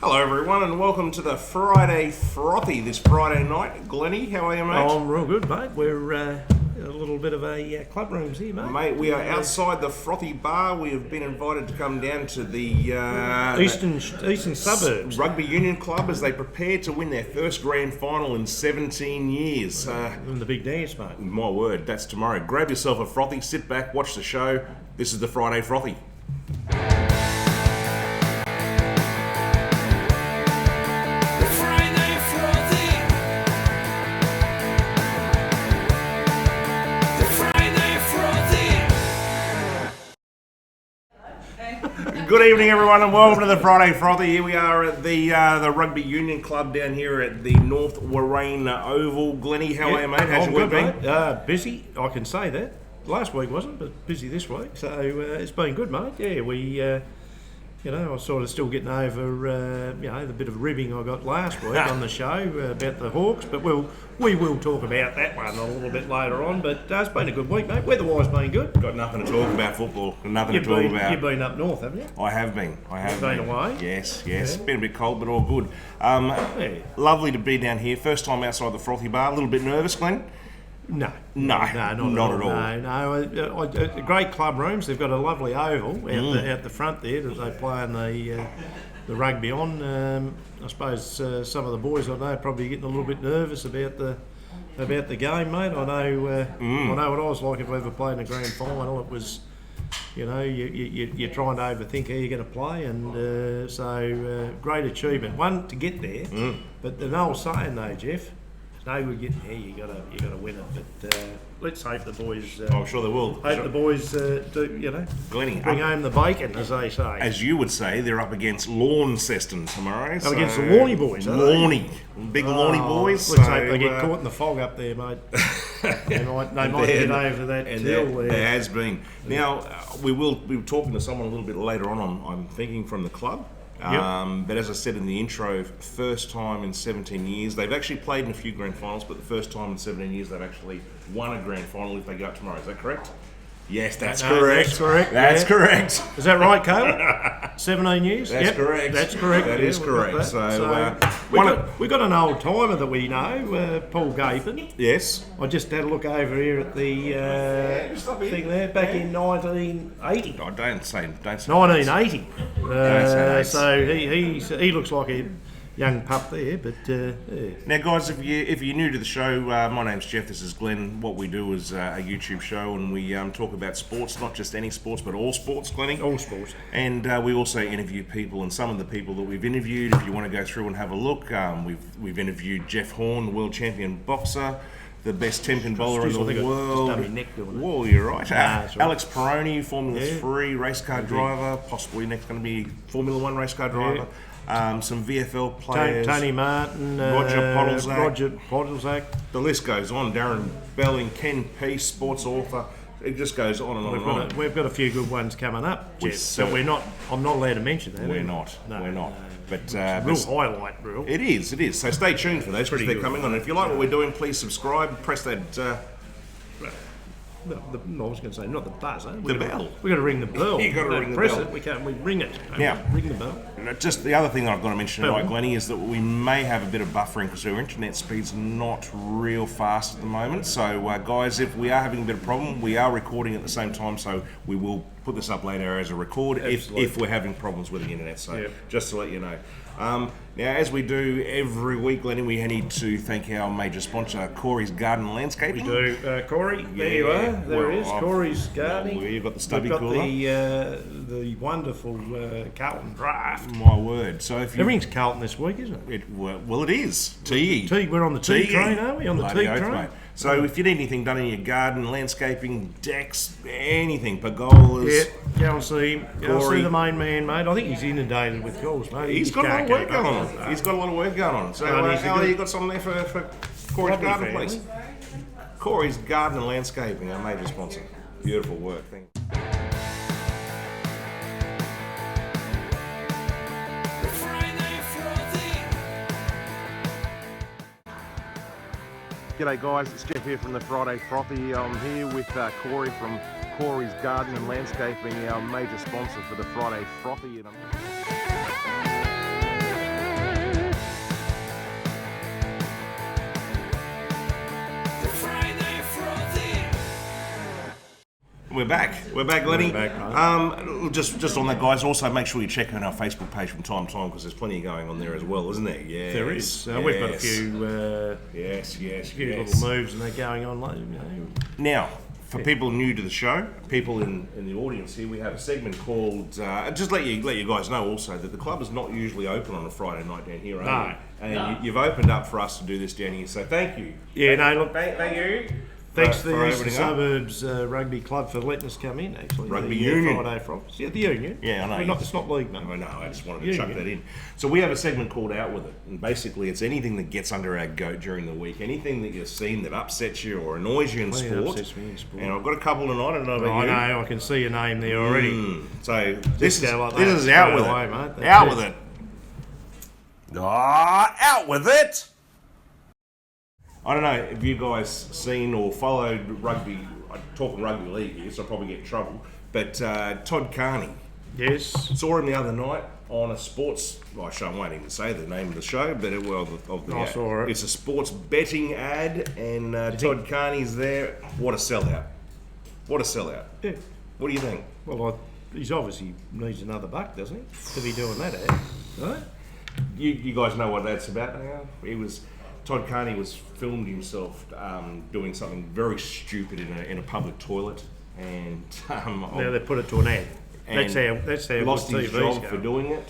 Hello everyone and welcome to the Friday Frothy this Friday night. Glennie, how are you, mate? Oh, I'm real good, mate. We're a little bit of a club rooms here, mate. Mate, we are outside the Frothy bar. We have been invited to come down to the Eastern Suburbs Rugby Union Club as they prepare to win their first grand final in 17 years. And the big dance, mate. My word, that's tomorrow. Grab yourself a Frothy, sit back, watch the show. This is the Friday Frothy. Good evening, everyone, and welcome to the Friday Frothy. Here we are at the Rugby Union Club down here at the North Warrane Oval. Glennie, how are you, mate? How's your week been? Busy, I can say that. Last week wasn't, but busy this week. So it's been good, mate. Yeah, we, I'm sort of still getting over, the bit of ribbing I got last week on the show about the Hawks. But we will talk about that one a little bit later on. But it's been a good week, mate. Weather-wise, been good. Got nothing to talk about football. Nothing to talk about. You've been up north, haven't you? I have been. Been away? Yes. Yeah. Been a bit cold, but all good. Lovely to be down here. First time outside the Frothy bar. A little bit nervous, Glenn? No, not at all. No. Great club rooms. They've got a lovely oval out the front there that they play in the rugby on. I suppose some of the boys I know are probably getting a little bit nervous about the game, mate. I know what I was like if I ever played in a grand final. It was, you're trying to overthink how you're going to play, and so great achievement. One to get there, but the old saying though, Jeff. No, we're getting here. You gotta win it. But let's hope the boys. I'm sure they will. Hope the boys do. Glennie, bring home the bacon, as they say. As you would say, they're up against Launceston tomorrow. Up against the Lawny boys. Big Lawny boys. Let's hope they get caught in the fog up there, mate. they might get over that hill. There has been. Now we will be talking to someone a little bit later on. I'm thinking from the club. But as I said in the intro, first time in 17 years. They've actually played in a few grand finals, but the first time in 17 years they've actually won a grand final if they go up tomorrow. Is that correct? Yes, that's correct. That's correct. That's correct. Is that right, Caleb? 17 years? That's correct. That's correct. That is correct. We got an old timer that we know, Paul Gapin. Yes. I just had a look over here at the thing there, back in 1980. Oh, don't say 1980. Don't say so he looks like a young pup there, but Now, guys, if you're new to the show, my name's Jeff. This is Glenn. What we do is a YouTube show, and we talk about sports, not just any sports, but all sports, Glennie. All sports. And we also interview people, and some of the people that we've interviewed, if you want to go through and have a look, we've interviewed Jeff Horn, the world champion boxer, the best 10-pin bowler in the world. Just neck doing it. Whoa, you're right. Right. Alex Peroni, Formula 3 race car driver, possibly next going to be Formula 1 race car driver. Some VFL players. Tony Martin, Roger Podolzak. The list goes on. Darren Belling, Ken Peace, sports author. It just goes on and on and on. We've got a few good ones coming up, Jeff. So I'm not allowed to mention that. We're not. But real highlight, real. It is. So stay tuned for those because they're coming on. If you like what we're doing, please subscribe. Press that. I was going to say, not the buzzer. The bell. We've got to ring the bell. You've got to ring the press bell. It. We ring it. Now, ring the bell. Just the other thing that I've got to mention tonight, Glennie, is that we may have a bit of buffering because our internet speed's not real fast at the moment. So, guys, if we are having a bit of problem, we are recording at the same time, so we will put this up later as a record if we're having problems with the internet. So, just to let you know. Now, as we do every week, Glennie, we need to thank our major sponsor, Corey's Garden Landscaping. We do. Corey, there you are. There it is, Corey's Gardening. Well, you've got the stubby cooler. The wonderful Carlton draft. My word. So if everything's Carlton this week, isn't it? Well, it is. We're on the tea train, aren't we? On the tea train. Mate. So if you need anything done in your garden, landscaping, decks, anything, pergolas. Go and see him. Go and see the main man, mate. I think he's inundated with calls, mate. He's got a lot of work going on. He's got a lot of work going on. So you got something there for Corey's Garden, please? Corey's Garden and Landscaping, our major sponsor. Beautiful work. Thank you. G'day guys, it's Jeff here from the Friday Frothy. I'm here with Corey from Corey's Garden and Landscaping, our major sponsor for the Friday Frothy. We're back, Lenny. We're back, mate. Just on that, guys. Also, make sure you check out our Facebook page from time to time because there's plenty going on there as well, isn't there? Yeah, There is. We've got a few. Yes. Little moves and they're going on. Now, for people new to the show, people in the audience here, we have a segment called. Just let you guys know also that the club is not usually open on a Friday night down here. No. And you've opened up for us to do this down here, so thank you. Yeah, no, look. Thank you. Thanks to the opening Suburbs Rugby Club for letting us come in, actually. Rugby Union. Friday Frogs. Yeah, the Union. Yeah, I know. It's not league, mate. I know, I just wanted to chuck that in. So we have a segment called Out With It. And basically it's anything that gets under our goat during the week. Anything that you've seen that upsets you or annoys you in sport. Upsets me in sport. And I've got a couple tonight. I don't know about you. I know, I can see your name there already. So this is Out With It. Mate. Out With It. Out With It! I don't know if you guys seen or followed rugby. I'm talking rugby league here, so I'll probably get in trouble. But Todd Carney. Yes. Saw him the other night on a sports. Well, I won't even say the name of the show, but I saw it. It's a sports betting ad, and Todd Carney's there. What a sellout! What a sellout! Yeah. What do you think? Well, he's obviously needs another buck, doesn't he? To be doing that ad. Right? You guys know what that's about now? Todd Carney was filmed himself doing something very stupid in a public toilet, and now they put it to an ad. That's how lost his job go. for doing it.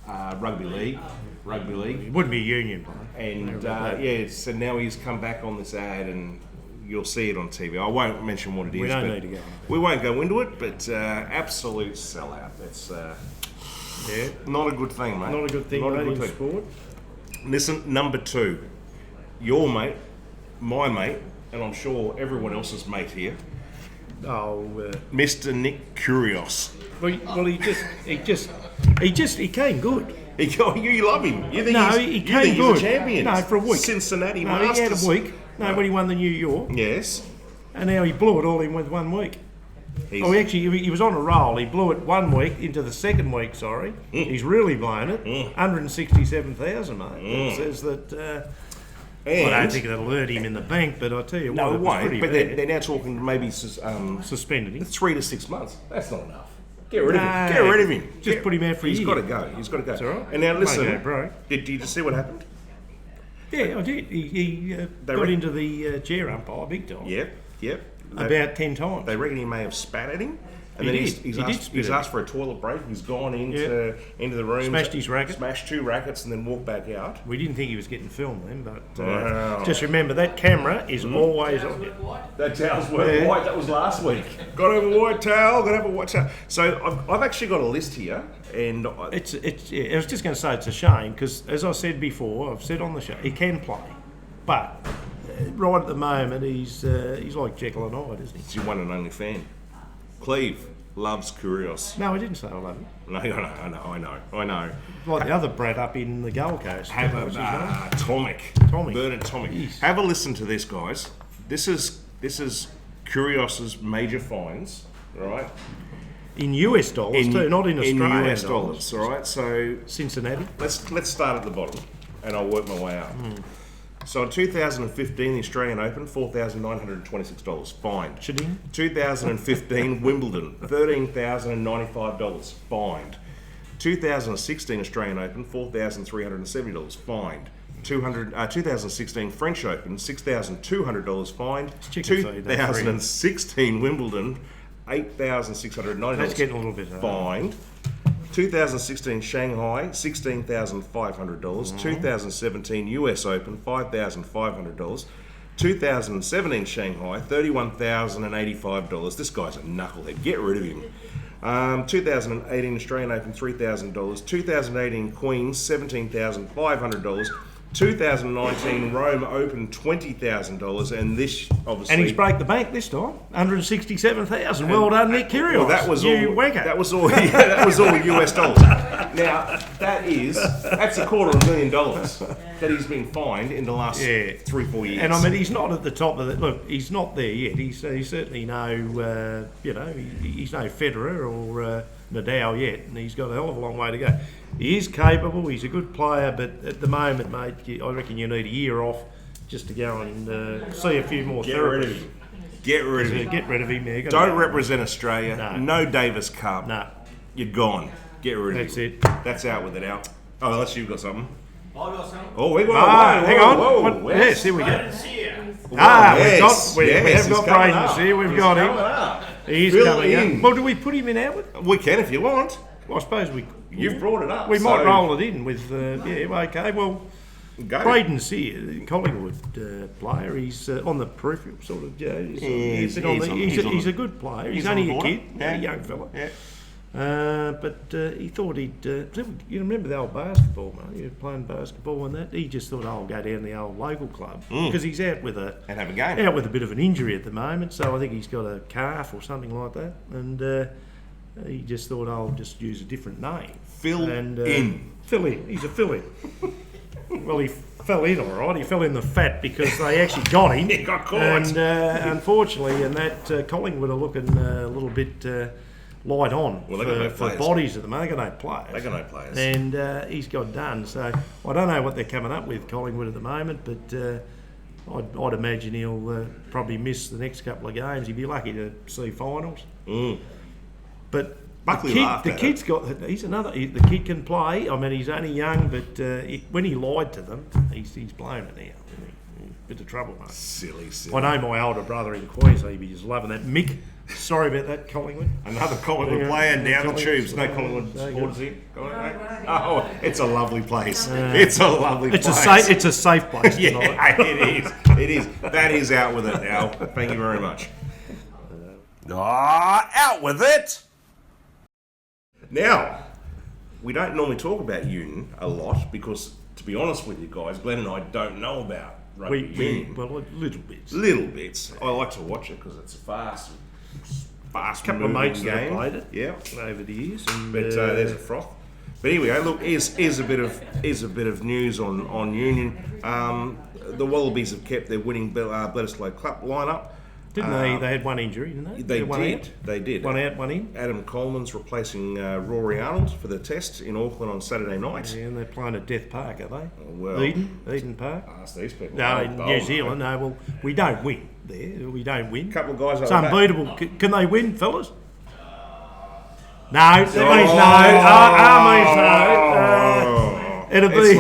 Rugby league. It wouldn't be a union, and so now he's come back on this ad, and you'll see it on TV. I won't mention what it is. We don't need to go. We won't go into it, but absolute sellout. That's not a good thing, mate. Not a good thing, in sport. Listen, number 2, your mate, my mate, and I'm sure everyone else's mate here, Mr. Nick Kyrgios. Well, he came good. You love him. You think he came think good. He's a champion. No, for a week. Cincinnati Masters. Masters. He had a week. No, when he won the New York. Yes. And now he blew it all in with 1 week. He was on a roll. He blew it 1 week into the second week, He's really blown it. 167,000, mate. It says that... I don't think it'll hurt him in the bank, but I tell you what, it won't. But bad. they're now talking maybe suspended him. 3 to 6 months. That's not enough. Get rid of him. Get rid of him. Just put him out for a year. He's got to go. He's got to go. That's all right. And now listen, bro. Did you see what happened? Yeah, I did. He got into the chair umpire big time. Yep. About 10 times. They reckon he may have spat at him. And he's asked for a toilet break. He's gone into the room. Smashed his racket. Smashed 2 rackets and then walked back out. We didn't think he was getting filmed then, but just remember that camera is always on you. That towel's worth white. That was last week. Got to have a white towel. So I've actually got a list here. And I was just going to say it's a shame because, as I said before, I've said on the show, he can play. But right at the moment, he's like Jekyll and Hyde, isn't he? He's your one and only fan. Cleve loves Kyrgios. No, I didn't say I love him. No, I know. Like the other brat up in the Gold Coast. Tommy. Bernard Tomic. Jeez. Have a listen to this, guys. This is Kyrgios's major fines, all right? In US dollars too, not in Australian in US dollars, all right? So Cincinnati. Let's start at the bottom, and I'll work my way up. So in 2015, the Australian Open, $4,926, fined. 2015, Wimbledon, $13,095, fined. 2016 Australian Open, $4,370, fined. 2016 French Open, $6,200, fined. 2016 Wimbledon, $8,690, That's getting a little bit fined. 2016 Shanghai, $16,500. 2017 US Open, $5,500. 2017 Shanghai, $31,085. This guy's a knucklehead. Get rid of him. 2018 Australian Open, $3,000. 2018 Queens, $17,500. 2019 Rome Open, $20,000, and this obviously. And he's break the bank this time, $167,000. Well done, Nick Kyrgios. Well, that was all US dollars. Now that's $250,000 that he's been fined in the last 3-4 years. And I mean, he's not at the top of it. Look, he's not there yet. He's certainly no, he's no Federer or Nadal yet, and he's got a hell of a long way to go. He is capable, he's a good player, but at the moment, mate, I reckon you need a year off just to go and see a few more therapies. Get rid of him. Get rid of him. Yeah, Don't represent Australia. No. No Davis Cup. No. You're gone. Get rid of That's him. it. That's out with it out. Oh, unless you've got something. I got something. Oh, we got. Hang on. Whoa, Yes, here we go. Braden's here. We yes, have got Braden's here. We've got him. He's Fill coming in. in. Well, do we put him in out with? We can if you want. Well, I suppose You've brought it up. we so might roll it in with. Okay. Well, Go. Braden's here, Collingwood player. He's on the peripheral, sort of. He's a good player. He's only a kid, a young fella. Yeah. But he thought he'd. You remember the old basketball, mate? You were playing basketball and that. He just thought, I'll go down the old local club because he's out with a And have a game. out with a bit of an injury at the moment. So I think he's got a calf or something like that, and he just thought, I'll just use a different name. Fill in. Fill in. He's a fill in. Well, he fell in all right. He fell in the fat because they actually got him. He got caught. And unfortunately, and that Collingwood are looking a little bit light on Well, they got no for players. bodies at the moment. They got no players. They got no players. And he's got done. So I don't know what they're coming up with, Collingwood, at the moment, but I'd imagine he'll probably miss the next couple of games. He'd be lucky to see finals. But Buckley the laughed at kid's got. He's another. The kid can play. I mean, he's only young, but when he lied to them, he's blown it now. Bit of trouble, mate. Silly. I know my older brother in Queensland. He'd be just loving that. Mick, sorry about that, Collingwood. Another Collingwood player down the tubes. No Collingwood supporters here. Oh, it's a lovely place. It's a lovely place. It's a safe place. Yeah, it is. It is. That is out with it now. Thank you very much. Out with it. Now, we don't normally talk about union a lot because, to be honest with you guys, Glenn and I don't know about rugby union. Well, little bits. Little bits. I like to watch it because it's a fast Couple of mates that have game. played it. Yeah, Over the years. And, but there's a froth. But here we go. Look, is a bit of news on union. The Wallabies have kept their winning Bledisloe Club lineup. Didn't they? They had one injury, didn't they? They did. One out, one in. Adam Coleman's replacing Rory Arnold for the test in Auckland on Saturday night. Yeah, and they're playing at Death Park, are they? Well, Eden Park. Ask these people. No, in New Zealand. No, well, we don't win there. We don't win. A couple of guys. It's unbeatable. Can they win, fellas? No, that means no. It'll be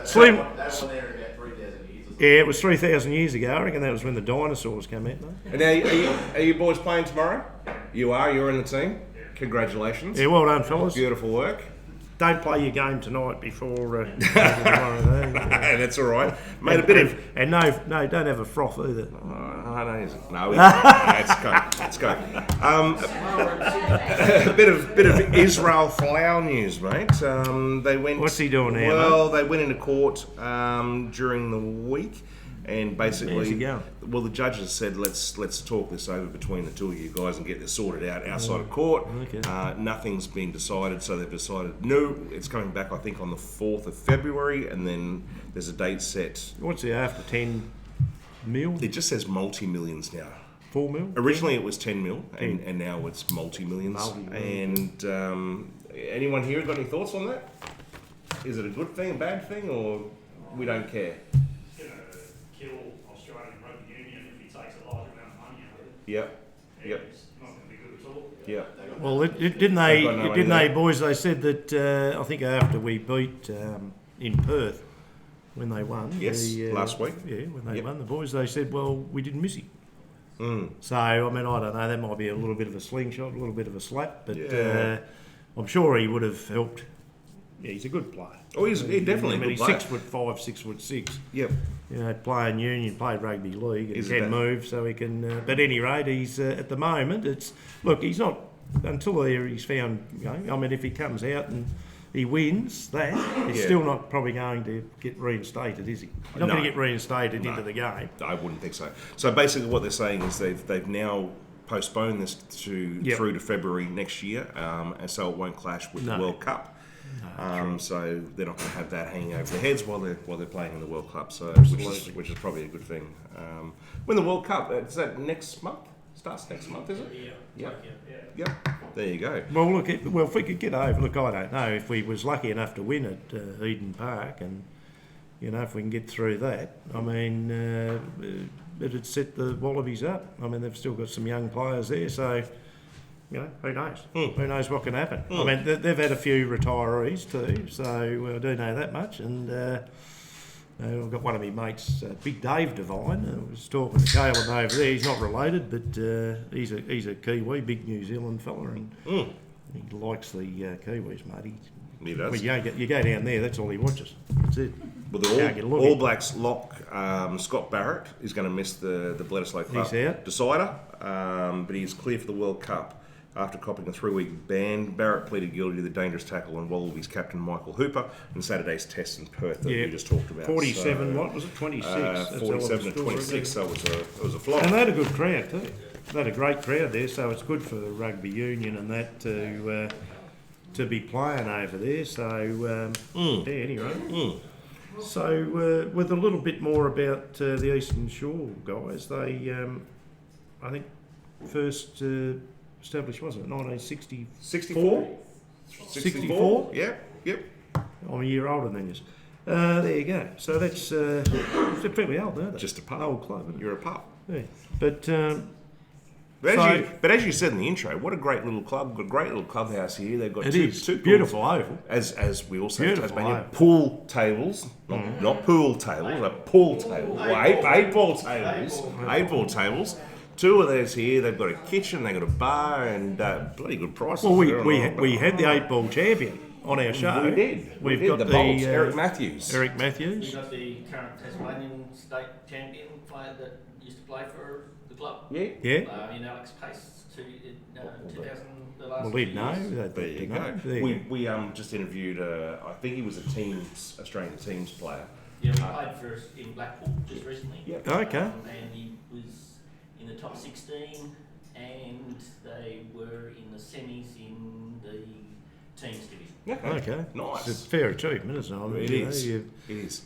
Slim. Yeah, it was 3,000 years ago. I reckon that was when the dinosaurs came out. No? And are you boys playing tomorrow? You are. You're in the team. Congratulations. Yeah, well done, fellas. Beautiful work. Don't play your game tonight before tomorrow. That's all right. Made a bit of. And no, don't have a froth either. No, let's go. A bit of Israel Folau news, mate. They went. What's he doing now? Well, they went into court during the week, and basically, How's he going? well, the judges said let's talk this over between the two of you guys and get this sorted out outside of court. Okay. Nothing's been decided, so they've decided no. It's coming back, I think, on the 4th of February, and then there's a date set. What's he after? 10 mil? It just says multi-millions now. 4 mil? Originally it was 10 mil, and now it's multi-millions. Multi-millions. And anyone here got any thoughts on that? Is it a good thing, a bad thing, or we don't care? It's going to kill Australian rugby union if he takes a large amount of money out of it. Yep. It's not going to be good at all. Yep. Well, didn't They've got no they, idea. boys? They said that I think after we beat in Perth when they won. Yes, last week. Yeah, when they Yep. won, the boys they said, well, we didn't miss him. So I mean, I don't know. That might be a little bit of a slingshot, a little bit of a slap, but Yeah. I'm sure he would have helped. Yeah, he's a good player. Oh, he's definitely a good he's player. 6'5", 6'6". Yep. You know, playing union, played rugby league, and Is can that- move, so he can. But at any rate, he's at the moment. He's not until there. He's found. You know, I mean, if he comes out and he wins that, he's Yeah. still not probably going to get reinstated, is he? He's not No. going to get reinstated No. into the game. I wouldn't think so. So basically, what they're saying is they've now postponed this through to February next year, and so it won't clash with the World Cup. So they're not going to have that hanging over their heads while they're playing in the World Cup. So which is probably a good thing. When the World Cup is that next month? Starts next month, is it? Yeah. Yep. There you go. Well, look, if we could get over. Look, I don't know if we was lucky enough to win at Eden Park, and you know if we can get through that. I mean, it'd set the Wallabies up. I mean, they've still got some young players there, so who knows? Who knows what can happen? I mean, they've had a few retirees too, so I do know that much. And I've got one of my mates, Big Dave Devine. I was talking to Caleb over there. He's not related, but he's a Kiwi, big New Zealand fella, and he likes the Kiwis, mate. He does. Well, you go down there, that's all he watches. That's it. Well, the All Blacks lock Scott Barrett is going to miss the Bledisloe Cup He's out. decider, but he's clear for the World Cup after copping a 3-week ban. Barrett pleaded guilty to the dangerous tackle on Wallabies captain Michael Hooper in Saturday's test in Perth that we just talked about. 47, so, what was it, 26? 47 to 26, so it was a flop. And they had a good crowd too. They had a great crowd there, so it's good for the rugby union and that to be playing over there. So, anyway. So, with a little bit more about the Eastern Shore guys, they, I think, first established, wasn't it, 1960? 64? 64? Yep. I'm a year older than you. There you go. So that's they're fairly old, aren't they? Just a pup. Old club, isn't it? You're a pup. Yeah. But as you said in the intro, what a great little club, a great little clubhouse here. They've got two beautiful oval. As we also have Beautiful Tasmania, oval. pool tables, not pool tables, but pool tables. Well, eight ball tables. 8 ball tables. 2 of those here. They've got a kitchen, they've got a bar, and bloody good prices. Well, we had the 8 ball champion on our show. We did. We've did. got the the Bolts, Eric Matthews. Eric We Matthews. got the current Tasmanian state champion player that used to play for the club. Yeah. In Alex Pace, 2000. The last Well, 2 he'd know. years. There you go. We just interviewed. I think he was a Australian teams player. Yeah, we played for us in Blackpool just recently. Yep. Okay. And he was in the top 16, and they were in the semis in the teams division. Okay. Nice. It's a fair achievement, isn't it? I mean, It you is. know, It is.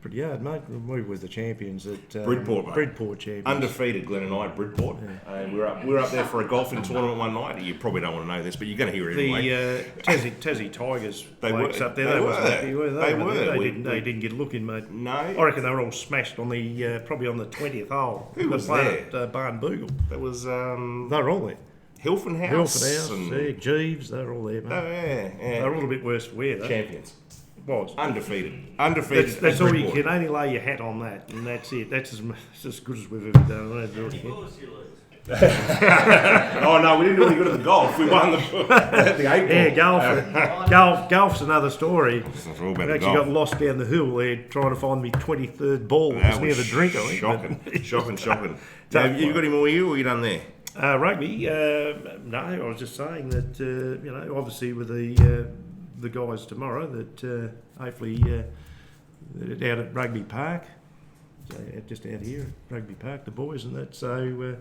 pretty hard, mate. We were the champions at Bridport, mate. Bridport champions. Undefeated, Glenn and I at Bridport. We were up there for a golfing tournament one night. You probably don't want to know this, but you're going to hear it The anyway. Tassie Tigers They blokes were. up there. They They were. wasn't happy, were they? They were. They didn't get a look in, mate. No. I reckon they were all smashed on the probably on the 20th hole. Who was playing there? At Barn Boogle. That was They were all there. Hilton House. Hilford House, and- yeah, Jeeves, they were all there, mate. Oh, yeah. They were a little bit worse for wear, though. Champions. Was. Undefeated. That's at all you Bridport. can. Only lay your hat on that, and that's it. That's as good as we've ever done. I don't do it Of again. course you lose. Oh no, we didn't do any good at the golf. We won the 8 ball. Yeah, golf's another story. It's all about I the actually golf. got lost down the hill there trying to find me 23rd ball. It was near the drink, I think. Shocking. Tough Have you got any more here, or are you done there? Rugby, no, I was just saying that, obviously with the guys tomorrow, that hopefully out at Rugby Park, so just out here at Rugby Park, the boys and that, so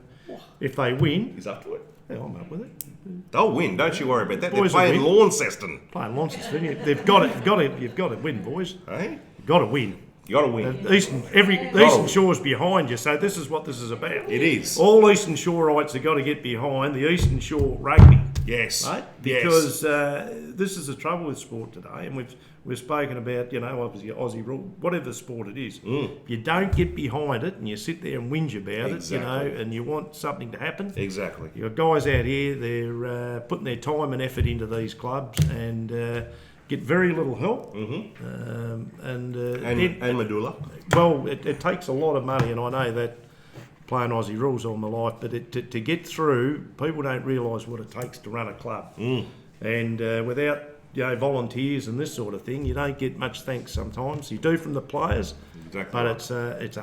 if they win, He's up to it. yeah, I'm up with it. They'll win, don't you worry about that. They're Boys will playing win. Launceston. Playing Launceston, you've got to win, boys. Hey? You've got to win. You got to win. The Eastern Shore's behind you, so this is what this is about. It is. All Eastern Shoreites have got to get behind the Eastern Shore Rugby, Yes. right? Yes. Because this is the trouble with sport today, and we've spoken about, obviously Aussie rule, whatever sport it is. You don't get behind it, and you sit there and whinge about Exactly. it, and you want something to happen. Exactly. You've got guys out here, they're putting their time and effort into these clubs, and get very little help. And Medulla. well, it takes a lot of money, and I know that playing Aussie rules all my life, but to get through, people don't realise what it takes to run a club. And without volunteers and this sort of thing, you don't get much thanks sometimes. You do from the players, Exactly. but right. it's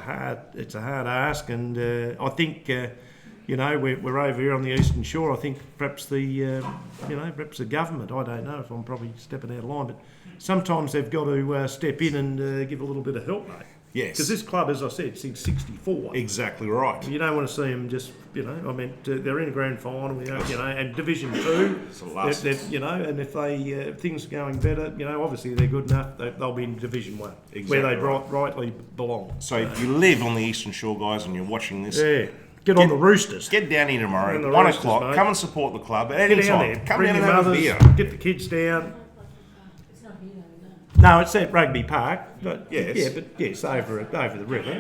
a hard ask, and I think we're over here on the Eastern Shore. I think perhaps perhaps the government. I don't know if I'm probably stepping out of line, but sometimes they've got to step in and give a little bit of help, mate. Yes. Because this club, as I said, since '64. Exactly right. You don't want to see them just, they're in a grand final, and Division 2. It's the last. And if they things are going better, obviously they're good enough. They'll be in Division 1, where they Exactly rightly belong. So if you live on the Eastern Shore, guys, and you're watching this, Yeah, get on the Roosters. get down here tomorrow, Get on the 1 Roosters, o'clock. mate. Come and support the club at Get any down time. there. Come Bring down and your have a mothers. beer. Get the kids down. It's not here though, no. No, it's at Rugby Park. But Yes. Yeah, but it's over the river.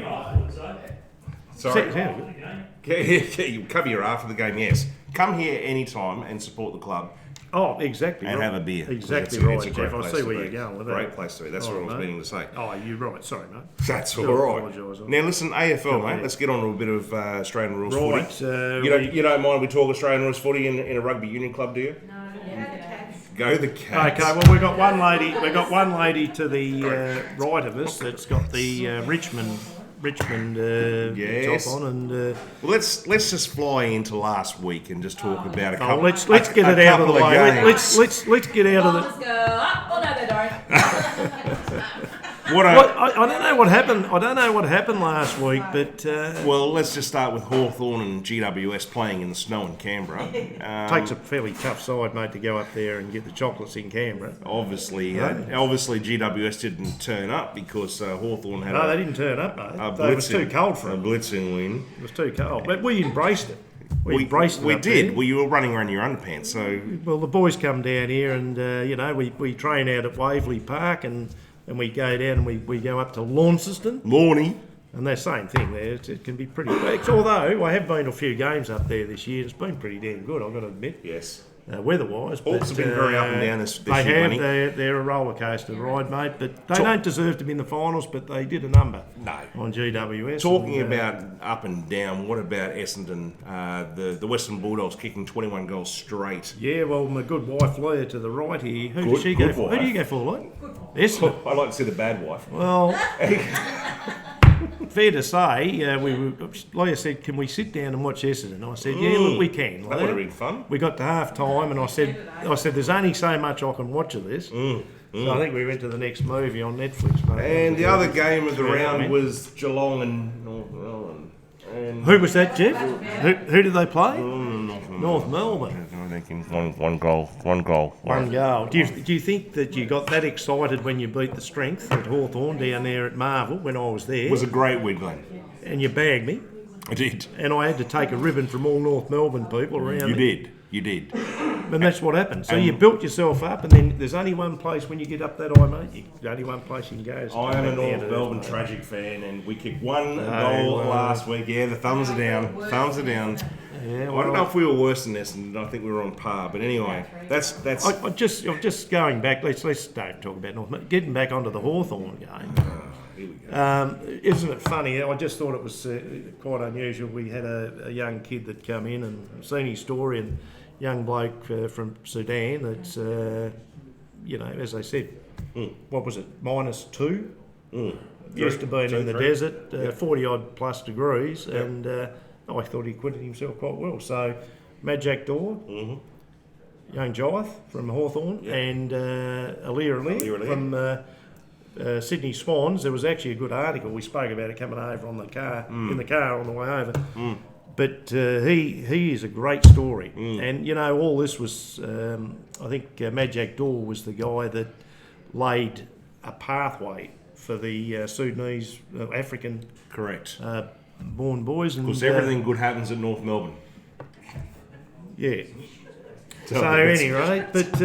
Sorry. Sounds good. You come here after the game, yes. Come here anytime and support the club. Oh, exactly. And right. have a beer. Exactly It's right, a great Jeff. I place see to where be. you're going with that. Great place to be. That's what I was mate. meaning to say. Oh, you're right. Sorry, mate. That's Do all right. apologise. Now listen, AFL, Go mate. on. Let's get on to a bit of Australian rules Right. footy. You don't mind we talk Australian rules footy in a rugby union club, do you? No, yeah, the cats. Go the Cats. Okay, well, we've got one lady. We've got one lady to the right of us that's got the Richmond Yes. top on, and Well, let's just fly into last week and just talk about a oh, couple. let's get it out of the way. Let's get out of the. Bombs go up. Oh no, they don't. What I don't know what happened. I don't know what happened last week, but well, let's just start with Hawthorn and GWS playing in the snow in Canberra. takes a fairly tough side, mate, to go up there and get the chocolates in Canberra. Obviously, GWS didn't turn up because Hawthorn had No, they didn't turn up, mate. a It was too cold for a them. blitzing win. It was too cold, but we embraced it. We embraced it. We up did. there. Well, you were running around your underpants, so Well, the boys come down here, and we train out at Waverley Park, and we go down and we go up to Launceston, Lornie. and the same thing there. It can be pretty. Although I have been to a few games up there this year, it's been pretty damn good. I've got to admit. Yes. Weather-wise, Hawks have been very up and down this They year, have. Bunny. They're a roller coaster ride, mate. But they don't deserve to be in the finals. But they did a number. No. On GWS. Talking and, about up and down, what about Essendon? The Western Bulldogs kicking 21 goals straight. Yeah, well, my good wife Leah to the right here. Who Good- does she go good for? wife. Who do you go for, Lloyd? Essendon. I'd like to see the bad wife. Well, fair to say, Leah said, "Can we sit down and watch Essendon?" I said, "Yeah, look, we can." That would have been fun. We got to half time, and I said, "There's only so much I can watch of this." So I think we went to the next movie on Netflix. Mate. And the other game of the Yeah, round man. was Geelong and North Melbourne. And Who was that, Jeff? Who did they play? North Melbourne. I think one goal. One goal. Do you think that you got that excited when you beat the Strength at Hawthorn down there at Marvel when I was there? It was a great win, Glenn. And you bagged me, I did. and I had to take a ribbon from all North Melbourne people around You me. did. You did. And that's what happened. So you built yourself up, and then there's only one place when you get up that high, mate. There's only one place you can go. is I am a back down North to Melbourne that, mate. tragic fan, and we kicked one goal well. last week. Yeah, the thumbs are down. Thumbs are down. Yeah, I don't know if we were worse than this, and I think we were on par. But anyway, that's. I'm just going back. Let's don't talk about North Melbourne. Getting back onto the Hawthorn game. Here we go. Isn't it funny? I just thought it was quite unusual. We had a young kid that come in and seen his story, and young bloke from Sudan that's, as I said, what was it, -2? Used to being in the 3. desert, 40 odd plus degrees, and I thought he acquitted himself quite well. So, Majak Dor, young Jyth from Hawthorn, and Alir from Sydney Swans. There was actually a good article. We spoke about it coming over on the car, in the car on the way over. But he is a great story. And, all this was, I think Majak Dor was the guy that laid a pathway for the Sudanese, African Correct. born boys. Because everything good happens at North Melbourne. Yeah. So that's- anyway, but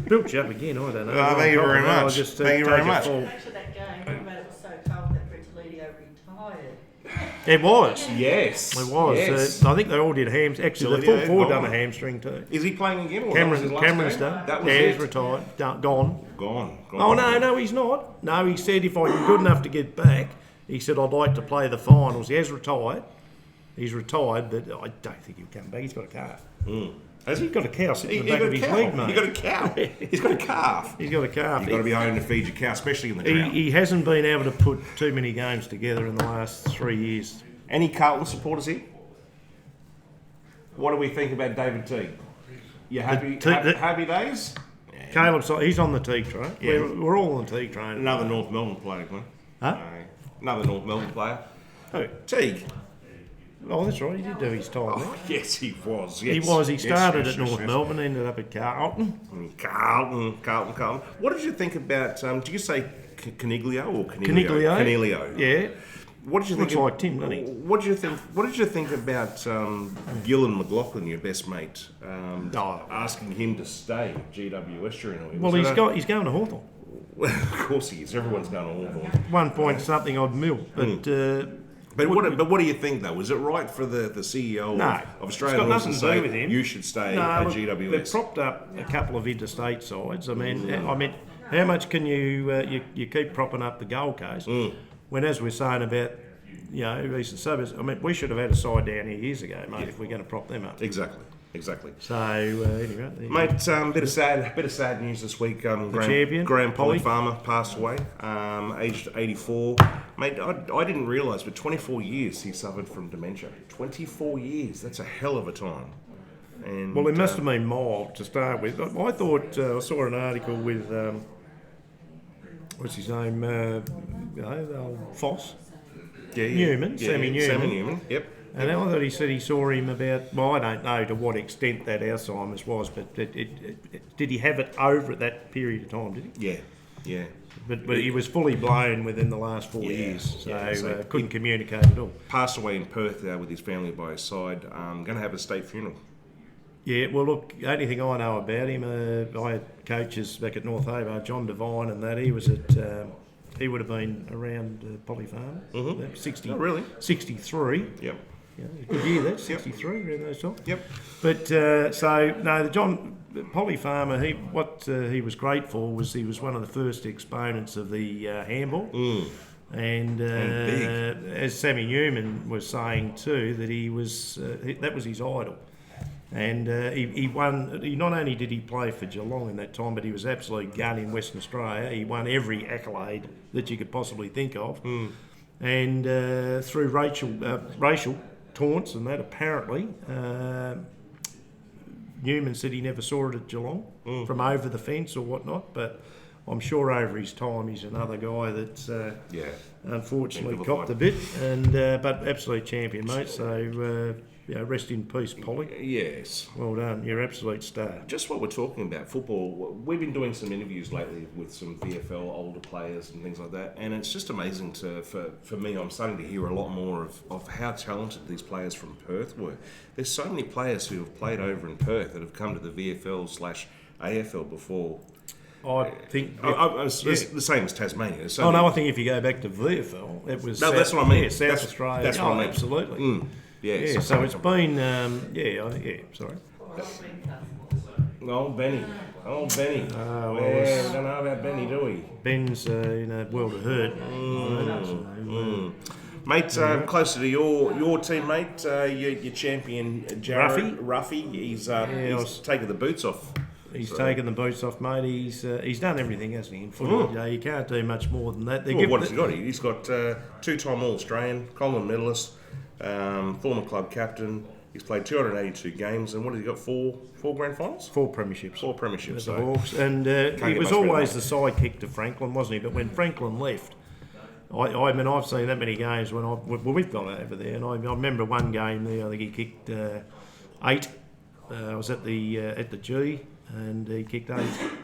built you up again, I don't know. Thank you very I'll much. just, Thank you very take it much. full. Back to that game, talking about it was so cold that Bertolino retired. It was. Yes. It was. Yes. I think they all did hams. Actually, the full Facility, forward gone. done a hamstring too. Is he playing again? Or that was his last Cameron's game? done. That was yeah, it. he's retired. Gone. Gone. Oh, no, he's not. No, he said if I'm good enough to get back, he said I'd like to play the finals. He has retired. He's retired, but I don't think he'll come back. He's got a car. Has he? He's got a cow sitting in the He back got of a his cow. leg, mate. He got a cow. He's got a calf. He's got a calf. You've got to be home to feed your cow, especially in the drought. He hasn't been able to put too many games together in the last 3 years. Any Carlton supporters here? What do we think about David Teague? You happy? Happy days? Caleb's he's on the Teague train. Yeah. We're all on the Teague train. Another North Melbourne player, Glenn. Huh? Another North Melbourne player. Who? Teague. Oh, that's right. He did do his time there. Oh, yes, he was. He Yes. was. He Yes, started yes, at yes, North yes. Melbourne, ended up at Carlton. Carlton. What did you think about? Did you say Caniglio or Caniglio. Caniglio. Yeah. What did you think? Looks like Tim, doesn't he? What did you think? What did you think about Gillan McLaughlin, your best mate, asking him to stay at GWS during the week? Well, he's going to Hawthorn. Well, of course he is. Everyone's going to Hawthorn. 1 point something odd mil. But But what do you think though? Was it right for the CEO of Australian Rules to say you should stay at GWS? They've propped up a couple of interstate sides. I mean, how much can you keep propping up the Gold Coast when, as we're saying about eastern suburbs, I mean, we should have had a side down here years ago, mate, if we're going to prop them up. Exactly. So anyway, mate, bit of sad news this week. Graham Polly Farmer passed away, aged 84. Mate, I didn't realise, but 24 years he suffered from dementia. 24 years. That's a hell of a time. And, well, it must have been mild to start with. I thought I saw an article with what's his name? Foss. Newman, Sammy Newman. Yep. And I thought he said he saw him about, well, I don't know to what extent that Alzheimer's was, but did he have it over at that period of time, did he? Yeah. But he was fully blown within the last 4 years, so couldn't communicate at all. Passed away in Perth with his family by his side. Going to have a state funeral. Yeah, well, look, the only thing I know about him, I had coaches back at North Hobart, John Devine and that. He was at, he would have been around Polly Farm, 60, oh, really? 63. Yep. Yeah, good year that, 63 around those times. Yep. But the John Polly Farmer, he was great for was he was one of the first exponents of the handball. And as Sammy Newman was saying too, that he was that was his idol. And he won. He not only did he play for Geelong in that time, but he was absolute gun in Western Australia. He won every accolade that you could possibly think of. And through racial taunts and that, apparently, Newman said he never saw it at Geelong from over the fence or whatnot. But I'm sure over his time, he's another guy that's unfortunately copped a bit. And but absolute champion, mate. So. Rest in peace, Polly. Yes. Well done. You're an absolute star. Just what we're talking about, football, we've been doing some interviews lately with some VFL older players and things like that, and it's just amazing for me, I'm starting to hear a lot more of how talented these players from Perth were. There's so many players who have played over in Perth that have come to the VFL/AFL before. I think... the same as Tasmania. So I think if you go back to VFL, it was... No, that's what I mean. Yeah, South Australia. That's what I mean. Absolutely. Yeah, so it's been, sorry. Old Benny. Well, don't know about Benny, do we? Ben's in a world of hurt. Mate, closer to your teammate, your champion, Jared Ruffy. He's taken the boots off. He's taken the boots off, mate. He's done everything, hasn't he? In footy, you can't do much more than that. What has he got? He's got two-time All-Australian, Coleman medalist. Former club captain. He's played 282 games, and what has he got? Four grand finals? 4 premierships. 4 premierships. So. The Hawks. And he was always the sidekick to Franklin, wasn't he? But when Franklin left, I mean, I've seen that many games when we've gone over there, and I remember one game there. I think he kicked 8. I was at the G. And he kicked 8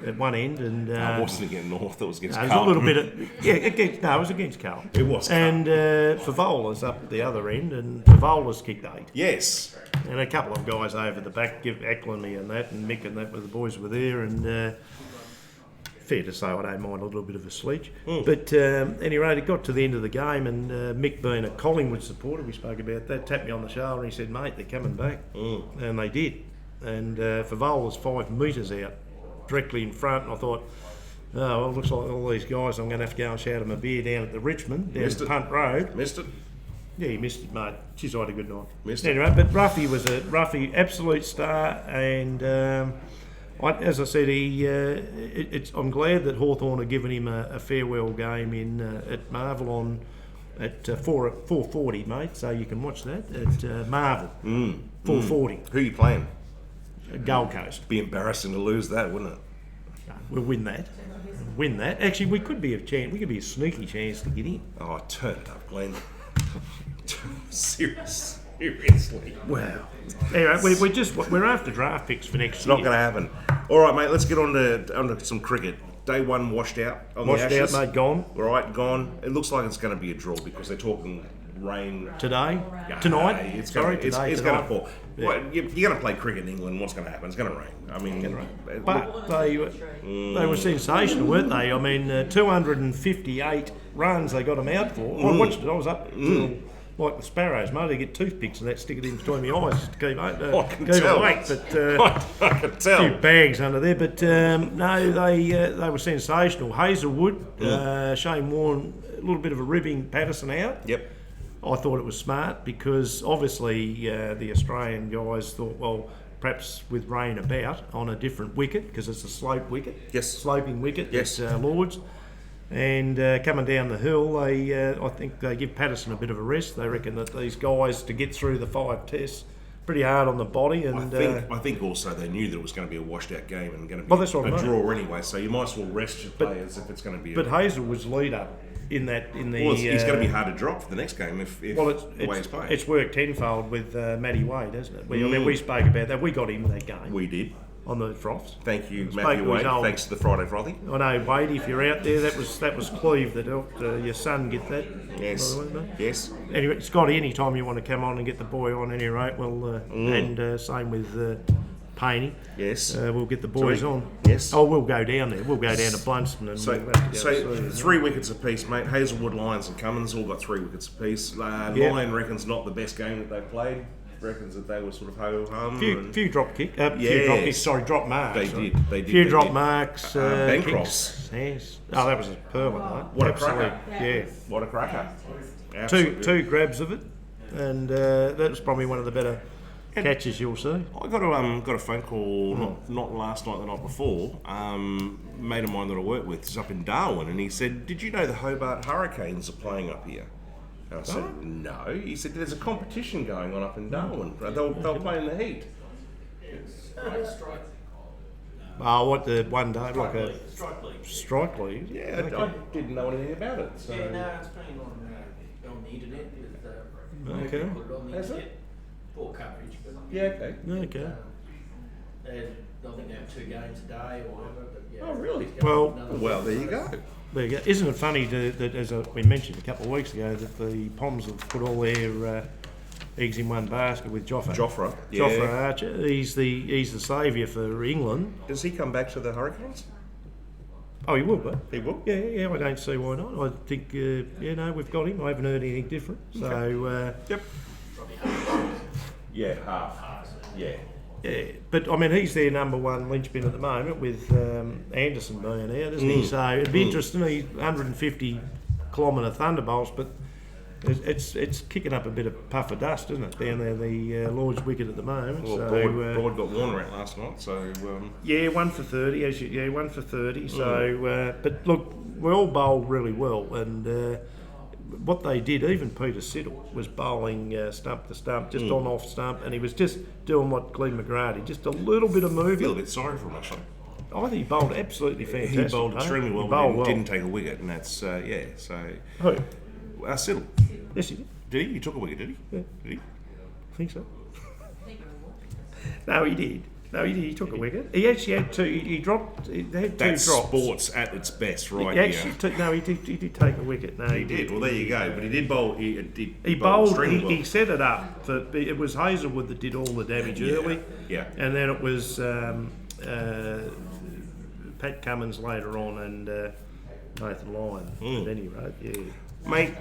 at one end, and it wasn't against North. It was against Carlton. It was a little bit of, it was against Carlton. It was. And Favola's up at the other end, and Favola's kicked 8. Yes. And a couple of guys over the back, Eklund and that, and Mick and that, where the boys were there, and fair to say, I don't mind a little bit of a sledge. But anyway, it got to the end of the game, and Mick, being a Collingwood supporter, we spoke about that, tapped me on the shoulder, and he said, "Mate, they're coming back," and they did. And Favole was 5 metres out, directly in front, and I thought, well, it looks like all these guys, I'm going to have to go and shout them a beer down at the Richmond, down Punt Road. Missed it? Yeah, he missed it, mate. Jeez, I had a good night. Missed it. Anyway, but Ruffy was a absolute star, and as I said, I'm glad that Hawthorn had given him a farewell game at Marvel at 4:40, mate, so you can watch that at Marvel, 4:40. Who are you playing? Gold Coast. Be embarrassing to lose that, wouldn't it? We'll win that. Actually, we could be a chance. We could be a sneaky chance to get in. Oh, turn it up, Glenn. Seriously. Wow. Anyway, we're after draft picks for next year. It's not going to happen. All right, mate. Let's get on to some cricket. Day 1 washed out. Washed out, mate. Gone. All right, gone. It looks like it's going to be a draw because they're talking rain tonight. It's going to pour. Yeah. Well, you're going to play cricket in England. What's going to happen? It's going to rain. I mean, but they were sensational, weren't they? I mean, 258 runs they got them out for. I watched it. I was up till like the sparrows, mate. They get toothpicks and that, stick it in between the eyes just to keep I can keep tell. awake. But I can tell. a few bags under there. But no, they were sensational. Hazelwood, Shane Warren, a little bit of a ribbing Patterson out. Yep. I thought it was smart because obviously the Australian guys thought, well, perhaps with rain about on a different wicket because it's a slope wicket. Yes. Sloping wicket. Yes. At Lords. And coming down the hill, I think they give Patterson a bit of a rest. They reckon that these guys, to get through the 5 tests, pretty hard on the body. And I think also they knew that it was going to be a washed out game and going to be Well, that's what I a mean. draw anyway. So you might as well rest your players if it's going to be. But Hazel was leader in the. Well, he's going to be hard to drop for the next game if the way he's playing. It's worked tenfold with Matty Wade, hasn't it? I mean, we spoke about that. We got him that game. We did. On the Froths. Thank you, Spoke Matthew to his Wade. old- Thanks to the Friday Frothy. I know, Wade, if you're out there, that was Cleve that helped your son get that. Yes. by the way, mate. Yes. Anyway, Scotty, any time you want to come on and get the boy on any rate, well, and same with Paney. Yes. We'll get the boys Sweet. on. Yes. Oh, we'll go down there. We'll go down to Blunston and So, we'll have to go so see them. 3 wickets apiece, mate. Hazelwood, Lyons and Cummins all got 3 wickets apiece. Lyon reckons not the best game that they played. Reckons that they were sort of ho-hum. Few drop kick. Few Yes. drop kicks. Sorry, drop marks. They sorry. did. They did. Few they drop did. marks. Bancroft's. Kicks. Yes. Oh, that was a pearl, mate. What a Absolute, cracker. yeah. What a cracker. Absolutely. Two grabs of it, and that was probably one of the better catches you'll see. I got a phone call not last night, the night before. Mate of mine that I work with is up in Darwin, and he said, "Did you know the Hobart Hurricanes are playing up here?" And I said, "No." He said, "There's a competition going on up in Darwin. They'll play in the heat." What the one day like a Strike league. strike league? Yeah, I didn't know anything about it. So. Yeah, no, it's been on the internet with Okay. put it on the Has it? internet. Poor coverage, but Yeah, okay. Okay. I think they have 2 games a day or whatever. But yeah, Oh, really? it's going Well- another- Well, there you go. There you go. Isn't it funny that as we mentioned a couple of weeks ago, that the Poms have put all their eggs in one basket with Joffa. Joffre. Jofra Archer. He's the saviour for England. Does he come back to the Hurricanes? Oh, he will, but He will. yeah. I don't see why not. I think we've got him. I haven't heard anything different. So Yep. Yeah, half. Yeah. yeah, but I mean he's their number one linchpin at the moment with Anderson being out, isn't he? So it'd be interesting. He's 150-kilometre thunderbolts, but it's kicking up a bit of puff of dust, isn't it? Down there, the Lord's wicket at the moment. Well, So Broad got Warner out last night, so yeah, 1 for 30. 1 for 30. So, but look, we all bowled really well, and what they did, even Peter Siddle was bowling stump to stump, just on off stump, and he was just doing what Glenn McGrady, just a little bit of I feel a moving. bit sorry for him actually. I think he bowled absolutely fantastic. He bowled eh? extremely well, He but bowled he didn't take a wicket, and that's So Who? Siddle, Yes, he did. did he? He took a wicket, did he? Yeah. Did he? I think so. No, he did. No, he took a wicket. He actually had 2. He dropped. He had 2 That's drops. sports at its best, right? He actually took. No, he did take a wicket. No, He did. Well, there you go. But he did bowl. He He bowled. extremely He, well. he set it up. It was Hazelwood that did all the damage early. Yeah. And then it was Pat Cummins later on and Nathan Lyon. At any rate, yeah. Mate,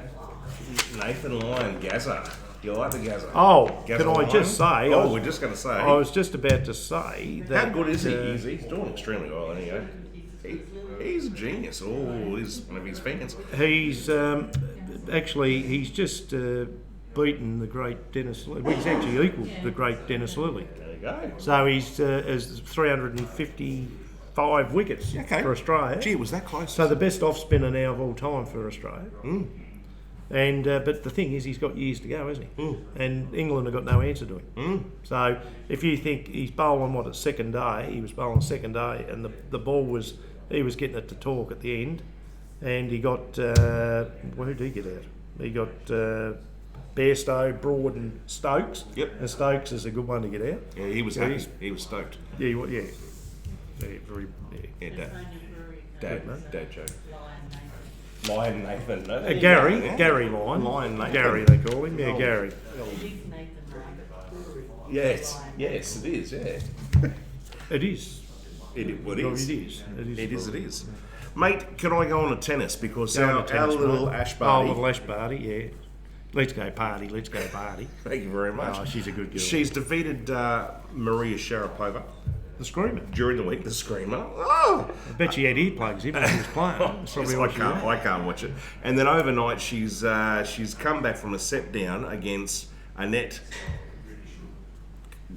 Nathan Lyon, Gazza. Do you like the Gazza? Oh, Gazza can I Lyon? just say? Oh, we're just going to say. I was just about to say that. How good is he? He's doing extremely well, anyway. He's a genius. Oh, he's one of his fans. He's actually he's just beaten the great Dennis Lilly. He's actually equalled the great Dennis Lilly. There you go. So he's has 355 wickets for Australia. Gee, it was that close. So the best off spinner now of all time for Australia. And but the thing is, he's got years to go, hasn't he? And England have got no answer to him. So if you think he's bowling second day, he was bowling second day, and the ball was he was getting it to talk at the end, and he got who did he get out? He got Bairstow, Broad, and Stokes. Yep. And Stokes is a good one to get out. Yeah, he was happy. He was stoked. Yeah, yeah. Very. Yeah. Yeah, Dad joke. Lion Nathan. No? Gary Lyon. Lion Nathan. Gary, they call him. Yeah, Gary. Yes, it is. Yeah. It is. It Well, is. it is. It is. Mate, can I go on to tennis? Because Go on our to tennis, little mate. Ash Oh, Barty. little Ash Barty, yeah. Let's go party, let's go party. Thank you very much. Oh, she's a good girl. She's defeated Maria Sharapova The Screamer. during the week, the Screamer. Oh! I bet she had earplugs in when she was playing. That's probably what she had. I can't watch it. And then overnight, she's come back from a set down against Annette.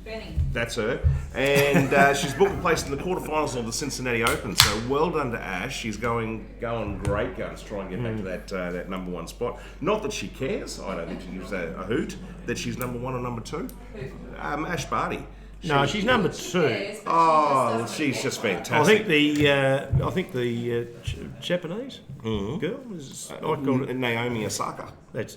Benny. That's her. And she's booked a place in the quarterfinals of the Cincinnati Open. So well done to Ash. She's going great guns to try and get back to that number one spot. Not that she cares. I don't think she gives a hoot that she's number one or number two. Ash Barty. No, she's number 2. Yes, but Oh, she she's just fantastic. I think the Japanese girl is. I call it. Naomi Osaka. That's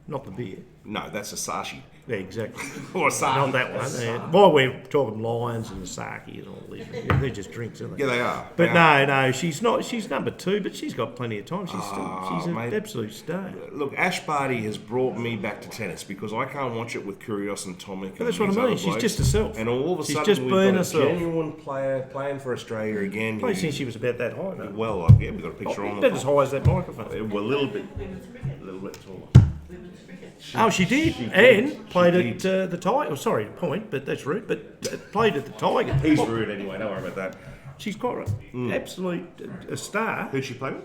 not the beer. No, that's Asahi. Yeah, exactly. Or Asahi. Not that one. While we're talking lions and sake and all these, they're just drinks, aren't they? Yeah, they are. But They are. no, she's not. She's number 2, but she's got plenty of time. She's an mate. absolute star. Look, Ash Barty has brought me back to tennis because I can't watch it with Kyrgios and Tomic. But that's and what these I mean. other She's blokes. just herself. And all of a She's sudden, just we've been got herself. a genuine player playing for Australia again. Played since she was about that high, though. Well, yeah, we've got a picture on About as high as that microphone. We're a little bit taller. Oh, she did, and played at the Tiger. Oh, sorry, point, but that's rude. But played at the Tiger. He's rude anyway. Don't worry about that. She's quite an absolute a star. Who'd she play with?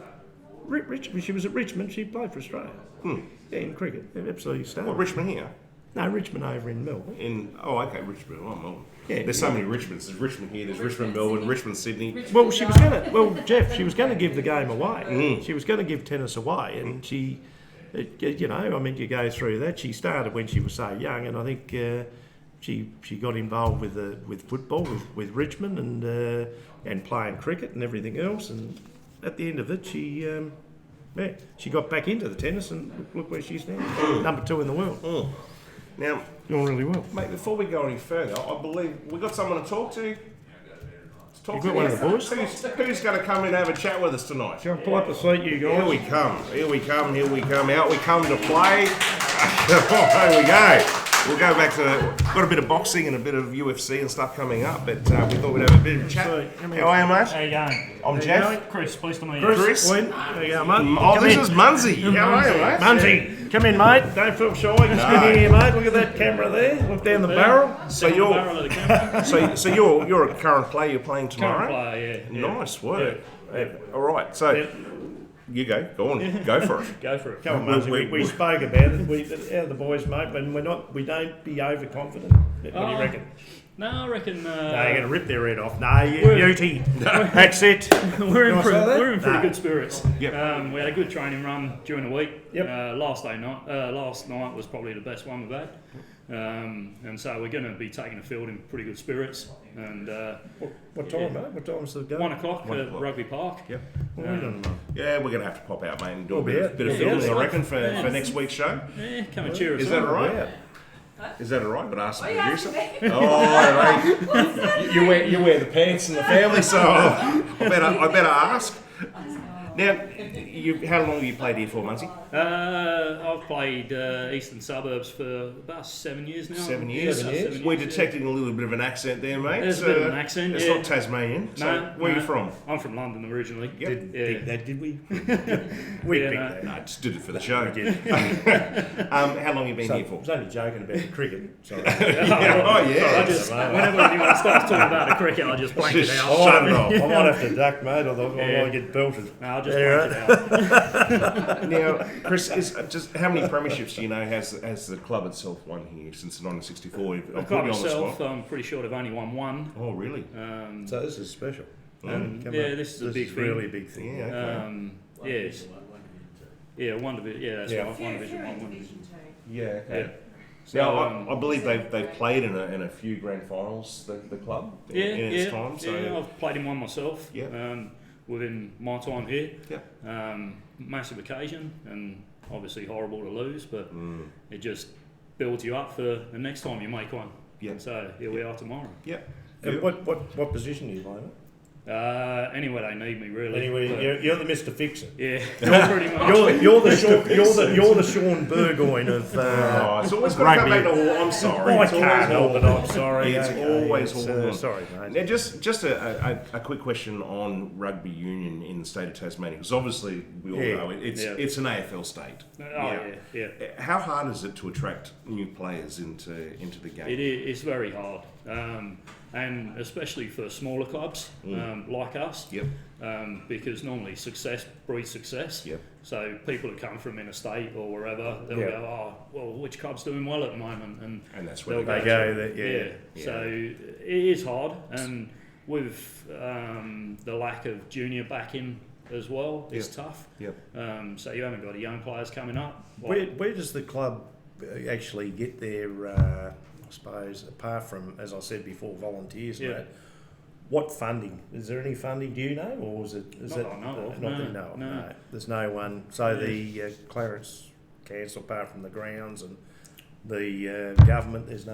Richmond. She was at Richmond. She played for Australia. Yeah, in cricket, absolute star. Well, Richmond here. No, Richmond over in Melbourne. Okay, Richmond. Oh, Melbourne. Yeah. There's so many Richmonds. There's Richmond here. There's Richmond, Melbourne, Richmond, Sydney. Well, she was going to. Well, Jeff, she was going to give the game away. She was going to give tennis away, and she. You know, I mean, you go through that. She started when she was so young, and I think she got involved with football with Richmond and playing cricket and everything else. And at the end of it, she got back into the tennis, and look where she's now, number 2 in the world. Now, Doing really well. mate, before we go any further, I believe we've got someone to talk to. You got one of the boys? Who's going to come in and have a chat with us tonight? Shall I pull up the seat, you guys? Here we come. Here we come. Here we come. Out we come to play. Here we go. We'll go back to got a bit of boxing and a bit of UFC and stuff coming up, but we thought we'd have a bit of a chat. How are you, mate? How you going? I'm Jeff. Chris, pleased to meet you. Chris. Win. There you go, mate. Oh, this is Munnsy. How are you, mate? Munnsy, come in, mate. Don't feel shy. Just get in here, mate. Look at that camera there. Look down the barrel. So Down the barrel of the camera. so you're a current player. You're playing tomorrow. Current player, yeah. Nice work. Yeah. All right. So you go. Go on. Go for it. Go for it. Come on, Munnsy. We spoke about it. How the boys, mate, when we don't be overconfident. What do you reckon? No, I reckon. No, you're going to rip their head off. No, you beauty. That's it. We're in pretty No. good spirits. Yep. We had a good training run during the week. Yep. Last night was probably the best one we've had. And so we're going to be taking the field in pretty good spirits. And What time, mate? What time's the game? 1 o'clock at Rugby Park. Yep. What are we doing tomorrow? Yeah, we're going to have to pop out, mate, and do a We'll be bit of out. filming, Yeah. I reckon, for next week's show. Yeah, come and cheer us Is that on. all right? Yeah. Is that all right? But ask the you producer. asking me? Oh, mate. You wear the pants in the family, so I better ask. Now, how long have you played here for, Munnsy? I've played Eastern Suburbs for about 7 years now. 7 years. 7 years. We're detecting a little bit of an accent there, mate. There's a bit of an accent, It's yeah. not Tasmanian. So No, where are you no. from? I'm from London originally. Yep. Did we? We Yeah, picked no. that. No, I just did it for the show. How long have you been here I for? was only joking about the cricket. Sorry. Yeah. I just, whenever anyone starts talking about the cricket, I just blank it out. Shut it off. I might have to duck, mate, or I might get belted. No, I'll just blank it out. Now, Chris, just how many premierships do you know has the club itself won here since 1964? The I'll put club you on the itself, spot. I'm pretty sure they've only won one. Oh, really? So this is special. And Come yeah, on. this is a big thing. Really a big thing. Yeah. Okay. Yes. Yeah, one division. Yeah, that's Yeah. right. One division, one division. Yeah. Okay. Yeah. So, Now, I believe they've played in a few grand finals. The club in its time. So yeah, I've played in one myself. Yeah. Within my time here. yeah. Massive occasion, and obviously horrible to lose, but it just builds you up for the next time you make one. Yeah. And so here we are tomorrow. Yeah. And what position do you play, mate? Anywhere they need me, really. Anyway, But, you're the Mr. Fixer. yeah, pretty much. You're the Sean Burgoyne of. It's always got to come back to Hall. I'm sorry. I It's always can't help it. Hall. I'm sorry. It's always Hall. Sorry, mate. Now, just a quick question on rugby union in the state of Tasmania, because obviously we all know it's an AFL state. Yeah. How hard is it to attract new players into the game? It's very hard, and especially for smaller clubs like us. Yep. Because normally success breeds success. Yep. So people that come from interstate or wherever, they'll go, oh, well, which club's doing well at the moment? And that's where They go. Yeah. So it is hard, and with the lack of junior backing as well, it's tough. Yep. So you haven't got the young players coming up. Where does the club actually get their, I suppose, apart from, as I said before, volunteers? Yeah. Mate, what funding? Is there any funding? Do you know, or is it? Not that I know of. No. There's no one. So the Clarence Council, apart from the grounds and the government, there's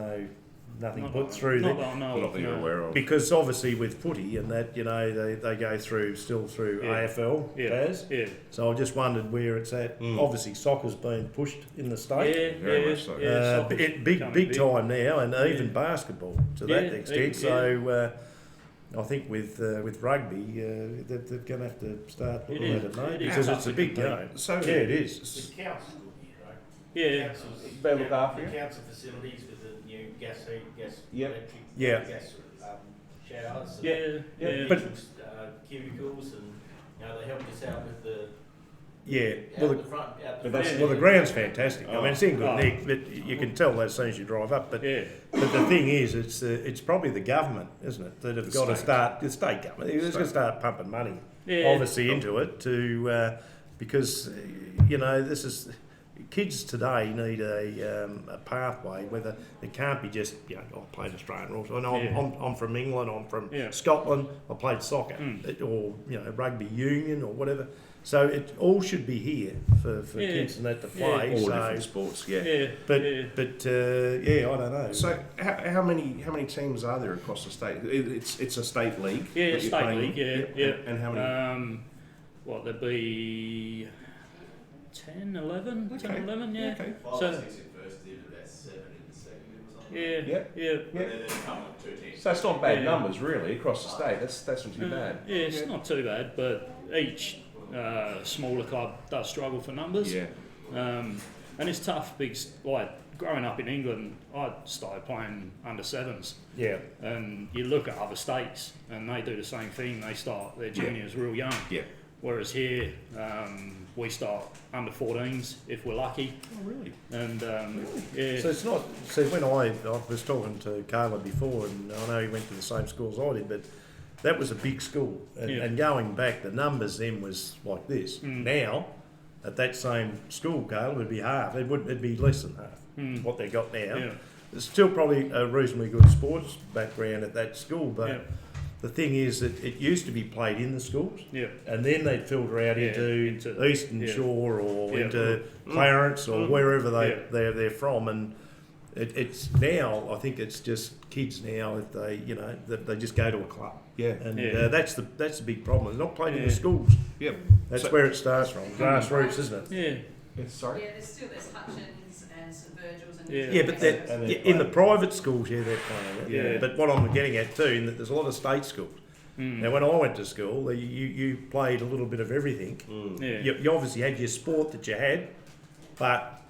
nothing put through Not there. that I know of, Nothing you're no. aware of. Because obviously with footy and that, they go through AFL, Taz. Yeah. So I just wondered where it's at. Obviously soccer's been pushed in the state. Very much so. Big time now, and even basketball to that extent. So I think with rugby, they're going to have to start looking at it, mate, because it's a big game. So it is. The council will be here, right? Yeah. Council's, They look after the you? council facilities with the new gas heat, gas Yep. electric, Yeah. gas showers, Yeah. But cubicles, and they helped us out with the well, out the front, out the But front. the ground's fantastic. I mean, it's in good Oh. nick, but you can tell that as soon as you drive up. But Yeah. but the thing is, it's probably the government, isn't it, that have got to state. start, the state government, they're going to start pumping money, Yeah. obviously, into it because this is. Kids today need a pathway, whether it can't be just, I played Australian rules. And I'm from England, I'm from Scotland, I played soccer, or rugby union or whatever. So it all should be here for kids and that to play. All so, different sports, I don't know. So how many teams are there across the state? It's a state league. Yeah, that you're state playing league, in? And how many? There'd be 10, 11, Okay. 10, 11, yeah. Okay. 5 So- or 6 in first div, about 7 in the second div or something. Yeah. And then they come with 2 teams. So it's not bad Yeah. numbers really across the state. That's not too bad. Yeah, it's not too bad, but each smaller club does struggle for numbers. Yeah. And it's tough because, like, growing up in England, I started playing under 7s. Yeah. And you look at other states and they do the same thing. They start their juniors real young. Yeah. Whereas here, we start under 14s if we're lucky. Oh really? And So it's not. So when I was talking to Caleb before, and I know he went to the same school as I did, but that was a big school. And going back, the numbers then was like this. Now, at that same school, Caleb, it'd be half. It'd be less than half what they got now. Yeah. There's still probably a reasonably good sports background at that school, but the thing is that it used to be played in the schools, and then they'd filter out into Eastern Shore or into Clarence or wherever they're from, and it's now, I think it's just kids now that they just go to a club. Yeah. And that's the big problem. It's not played in the schools. Yep. That's where it starts from. Grassroots, isn't it? Yeah. Sorry. Yeah, there's Hutchins and St Virgil's and Yeah. Yeah, but in the private schools, they're playing it. Yeah. But what I'm getting at too, in that there's a lot of state schools. Now, when I went to school, you played a little bit of everything. Yeah. You obviously had your sport that you had, but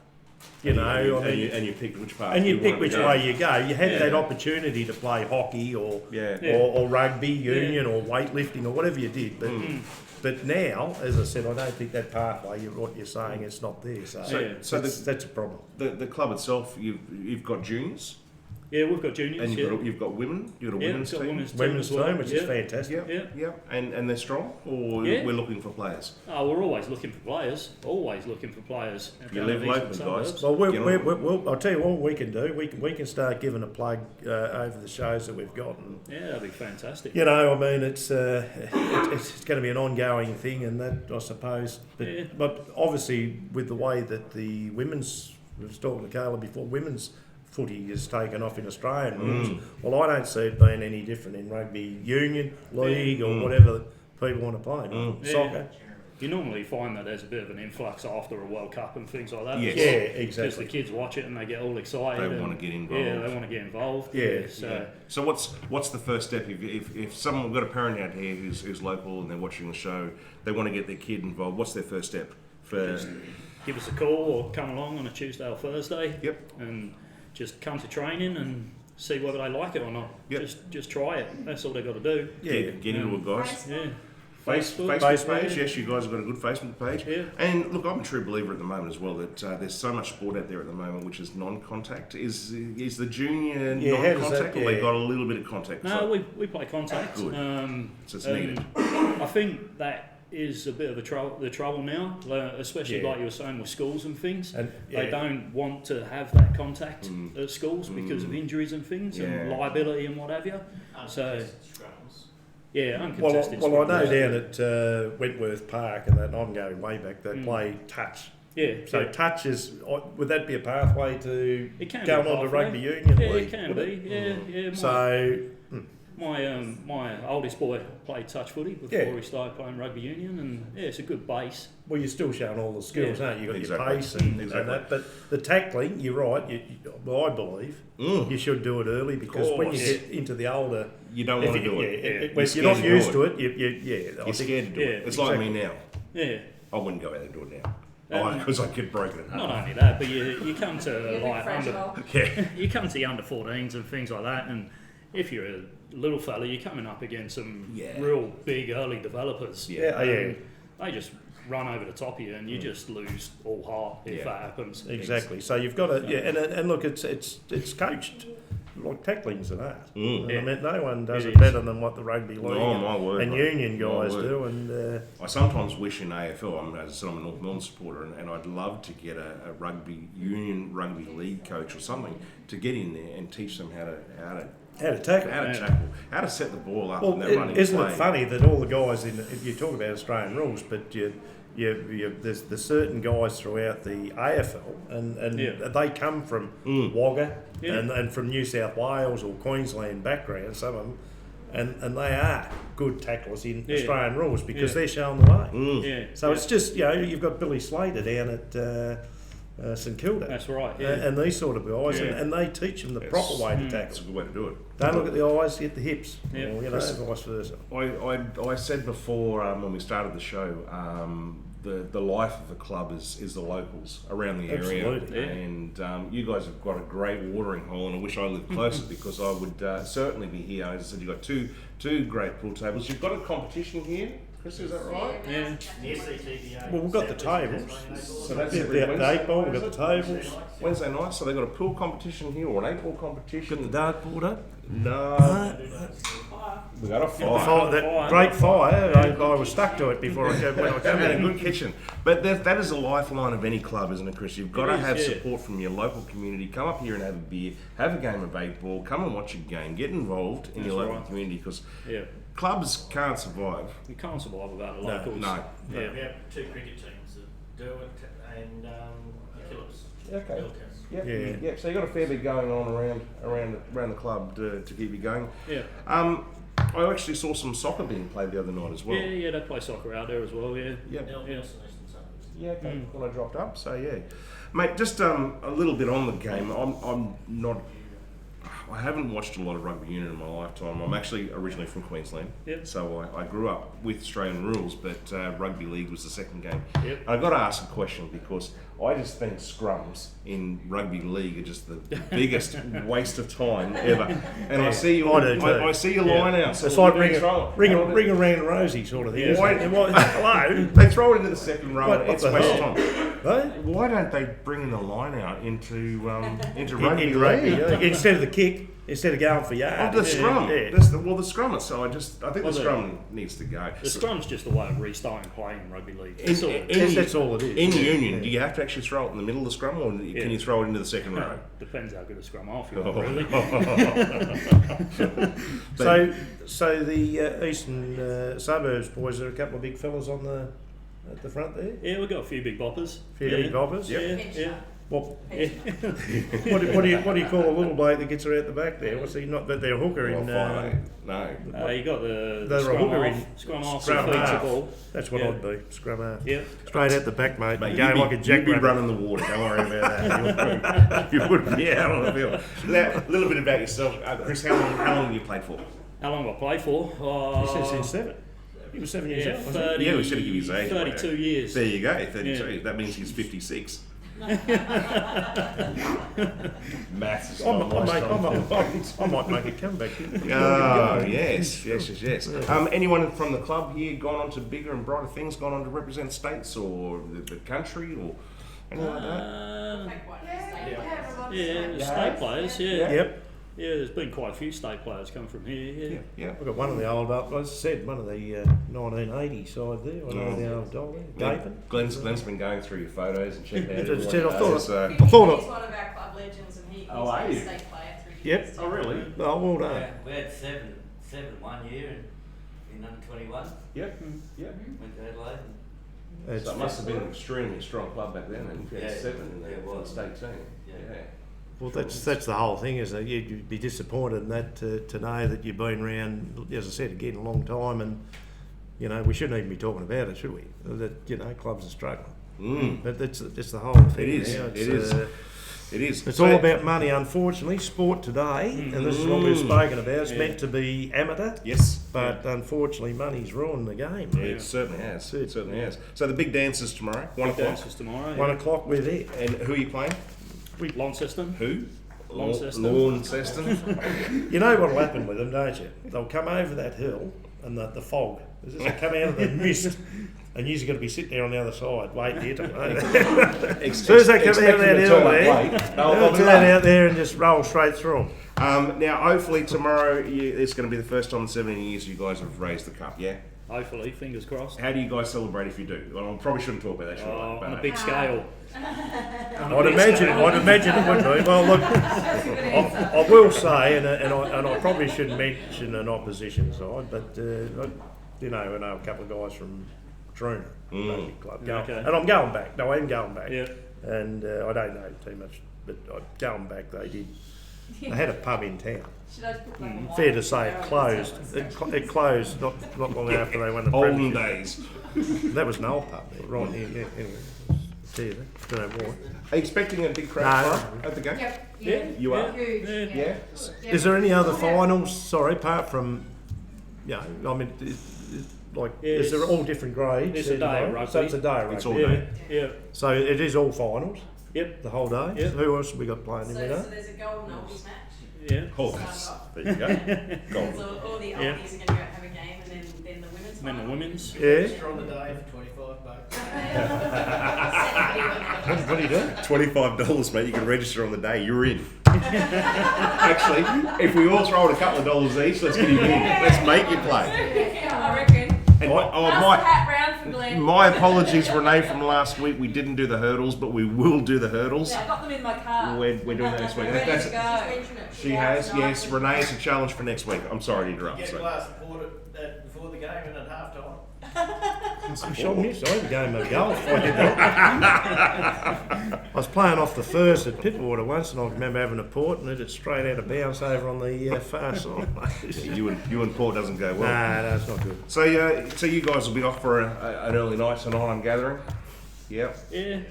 And you picked which part. and you pick wanted which to go. way you go. You had that opportunity to play hockey or or rugby union or weightlifting or whatever you did. But now, as I said, I don't think that pathway. What you're saying, it's not there. So that's a problem. The club itself, you've got juniors. Yeah, we've got juniors. And you've got women. You've got a women's we've got team. Women's as well. team, which is fantastic. Yeah. And they're strong. Or Yeah. we're looking for players. Oh, we're always looking for players. Always looking for players. You live locally, guys. Well, Get on. we'll, I'll tell you what we can do. We can start giving a plug over the shows that we've got. And, Yeah, that'd be fantastic. I mean, it's going to be an ongoing thing, and that I suppose. But obviously, with the way that the women's, I was talking to Carla before, women's footy is taken off in Australian rules. Well, I don't see it being any different in rugby union, league, or whatever people want to play. Soccer. You normally find that there's a bit of an influx after a World Cup and things like that. Yes. Yeah, Because exactly. the kids watch it and they get all excited. They and- want to get involved. Yeah, they want to get involved. Yeah, So what's the first step if someone, we've got a parent out here who's local and they're watching the show, they want to get their kid involved, what's their first step? give us a call or come along on a Tuesday or Thursday. Yep. And just come to training and see whether they like it or not. Yep. Just try it. That's all they've got to do. Yeah, get into it, guys. Yeah. Facebook page, yes, you guys have got a good Facebook page. Yeah. And look, I'm a true believer at the moment as well that there's so much sport out there at the moment which is non-contact. Is the junior non-contact, or they got a little bit of contact? No, we play contact. Good. So it's and needed. I think that is a bit of the trouble now, especially like you were saying with schools and things. And, They don't want to have that contact at schools because of injuries and things and liability and what have you. So, Scrums. yeah, uncontested. Well, I know scrums. down at Wentworth Park, and that I'm going way back, they play touch. Yeah. So yeah. touch is, would that be a pathway to It can going be a on to pathway. rugby union Yeah, league? it can would be. Yeah. So, My oldest boy played touch footy before he started playing rugby union, and it's a good base. well, you're still showing all the skills, aren't you? You've got Exactly. your pace and Exactly. that. But the tackling, you're right, I believe you should do it early, because when you course. get into the older... You don't want to do it. If you're not used to it, I You're think scared to do it. It's exactly. like me now. Yeah. I wouldn't go out and do it now. Because I get broken in half. Not only that, but you come to You're a bit like fragile. Yeah. you come to the under 14s and things like that, and if you're a little fella, you're coming up against some real big early developers. Yeah, And they just run over the top of you, and you just lose all heart if that happens. Exactly. So you've got to, and look, it's coached. Like tackling's an art. And I mean, no one does it better than what the rugby league my word, and mate. union My guys word. do. And I sometimes wish in AFL, as I said, I'm a North Melbourne supporter, and I'd love to get a rugby union, rugby league coach or something to get in there and teach them how to tackle, how to set the ball up well, and that running isn't play. it funny that all the guys you talk about Australian rules, but there's certain guys throughout the AFL, and they come from Wagga and from New South Wales or Queensland background, some of them, and they are good tacklers in Australian rules because they're showing the way. So it's just, you've got Billy Slater down at St Kilda. That's right. And these sort of guys, and they teach them the proper way to That's a tackle. good way to do it. Don't look at the eyes, hit the hips, Yeah. or vice versa. I said before when we started the show, the life of the club is the locals around the area, Absolutely. and you guys have got a great watering hole, and I wish I lived closer because I would certainly be here. As I said, you've got two great pool tables. You've got a competition here, Chris, is that right? Yeah. Near CTPA. Well, we've got the tables. So that's The every Wednesday. 8 ball, we've got the tables. Wednesday night, so they've got a pool competition here or an 8-ball competition. Dartboard up. No, we got a fire. That great fire. I was stuck to it before I came. When I came And a in. good kitchen. But that is a lifeline of any club, isn't it, Chris? You've got to have support from your local community. Come up here and have a beer, have a game of 8-ball, come and watch a game, get involved in your local community, because clubs can't survive. You can't survive without the locals. No. Yeah. We have 2 cricket teams that do it, and the Phillips. Okay. Phillips. Yeah. So you've got a fair bit going on around the club to keep you going. Yeah. I actually saw some soccer being played the other night as well. Yeah, they play soccer out there as well. Yeah. Nelson Eastern Suburbs. Yeah, okay. When I dropped up, so yeah, mate. Just a little bit on the game. I'm not. I haven't watched a lot of rugby union in my lifetime. I'm actually originally from Queensland, so I grew up with Australian rules, but rugby league was the second game. Yep. I've got to ask a question because I just think scrums in rugby league are just the biggest waste of time ever. And I see you. I see your line out. It's like ring around Rosie sort of thing. Hello. They throw it into the second row. It's a the waste of hell? time. Hey? Why don't they bring the line out into rugby In rugby, league? instead of the kick, instead of going for yard. The scrum. Yeah. The scrum itself. I think the scrum needs to go. The scrum's just a way of restarting playing in rugby league. That's all it is. In union, do you have to actually throw it in the middle of the scrum, or can you throw it into the second row? Depends how good a scrum half you are, really. So the eastern suburbs boys are a couple of big fellas at the front there. Yeah, we've got a few big boppers. Few big boppers. Yeah. What, what do you call a little bloke that gets her out the back there? What's he not? That they're a hooker in. No. You got the They're a scrum hooker half. in Scrum half. scrum feeds the half. ball. That's what Yeah. I'd be. Scrum half. Yeah. Straight out the back, mate. Mate, Going like a you'd be jackrabbit. running the water. Don't worry about that. You wouldn't be out on the field. Now, a little bit about yourself, Chris. How long have you played for? How long have I played for? He said since 7. He was 7 years Yeah, old, wasn't 30, Yeah, we should have given his age. 32 years. There you go, 32. Yeah. That means he's 56. Maths is I not my strong I might make a comeback. Oh, yes. Anyone from the club here gone on to bigger and brighter things, gone on to represent states or the country or anything like that? Yeah, state players, yeah. Yep. Yeah, there's been quite a few state players come from here, yeah. We've got one of the old, as I said, one of the 1980 side there. I know the old dog there. Gaping. Glenn's been going through your photos and checking out As I everyone. said, I thought He's it- one of our club legends, and he's Oh, are a you? state player through the Yep. years. Oh, really? Oh, well done. Yeah, we had seven 1 year in under 21. Yep. Went to Adelaide. It's, So it must have been an extremely strong club back then, and you had Yeah. 7 in Yeah, the it was. state team. Yeah. well, that's the whole thing, is that you'd be disappointed in that to know that you've been around, as I said again, a long time, and we shouldn't even be talking about it, should we? That clubs are struggling. But that's the whole thing. It is. now. It is. It is. It's all about money, unfortunately. Sport today, and this is what we've spoken about, it's meant to be amateur, Yes. but unfortunately money's ruined the game. It certainly has. It certainly has. So the big dance is tomorrow, 1 o'clock. Dances tomorrow. 1 o'clock, we're there. And who are you playing? Launceston. Who? Launceston. Launceston. You know what'll happen with them, don't you? They'll come over that hill and the fog. They'll come out of the mist, and you're going to be sitting there on the other side, waiting here to As soon as they come out of that hill there, they'll turn out there and just roll straight through them. Now, hopefully tomorrow, it's going to be the first time in 17 years you guys have raised the cup, yeah? Hopefully, fingers crossed. How do you guys celebrate if you do? Well, I probably shouldn't talk about that, should I? On a big scale. I'd imagine it would be. Well, look, I will say, and I probably shouldn't mention an opposition side, but I know a couple of guys from Troona Rugby Club, Okay. and I'm going back. No, I am going back. Yeah. And I don't know too much, but going back, they had a pub in town. Should I put like a wine Fair to say, there it on closed. the It closed not long after they won the Olden premiership. days. That was an old pub there, right here. Yeah, anyway, tell you that. Don't know why. Are you expecting a big crowd tomorrow at the game? Yep. Yeah. You are? Huge. Yeah? Is there any other finals? Sorry, apart from, I mean, is there all different grades? It's a day of rugby. So it's a day of rugby. It's all day. Yeah. So it is all finals Yep. the whole day. Yep. Who else have we got playing in So there? there's a golden oldies match. Yeah. Oh, there you go. Gold. So all the oldies Yeah. are going to go have a game, and then the women's. And then the final. women's. Yeah. Extra on the day for $25. What do you do? $25, mate. You can register on the day. You're in. Actually, if we all throw in a couple of dollars each, let's get you in. Let's make you play. Yeah, I reckon. And Pass the hat round for Glenn. my apologies, Renee, from last week. We didn't do the hurdles, but we will do the hurdles. Yeah, I got them in my car. We're doing that next week. They're ready That's- to go. She has, yes. Renee, it's a challenge for next week. I'm sorry to interrupt. Get a So. glass of porter before the game and at half time. I'm sure I missed. I had a game of golf. I did that. I was playing off the first at Pittwater once, and I remember having a port and it straight out of bounds over on the far side. You and Paul doesn't go well. No, it's not good. So you guys will be off for an early night tonight, I'm gathering? Yep. Yeah.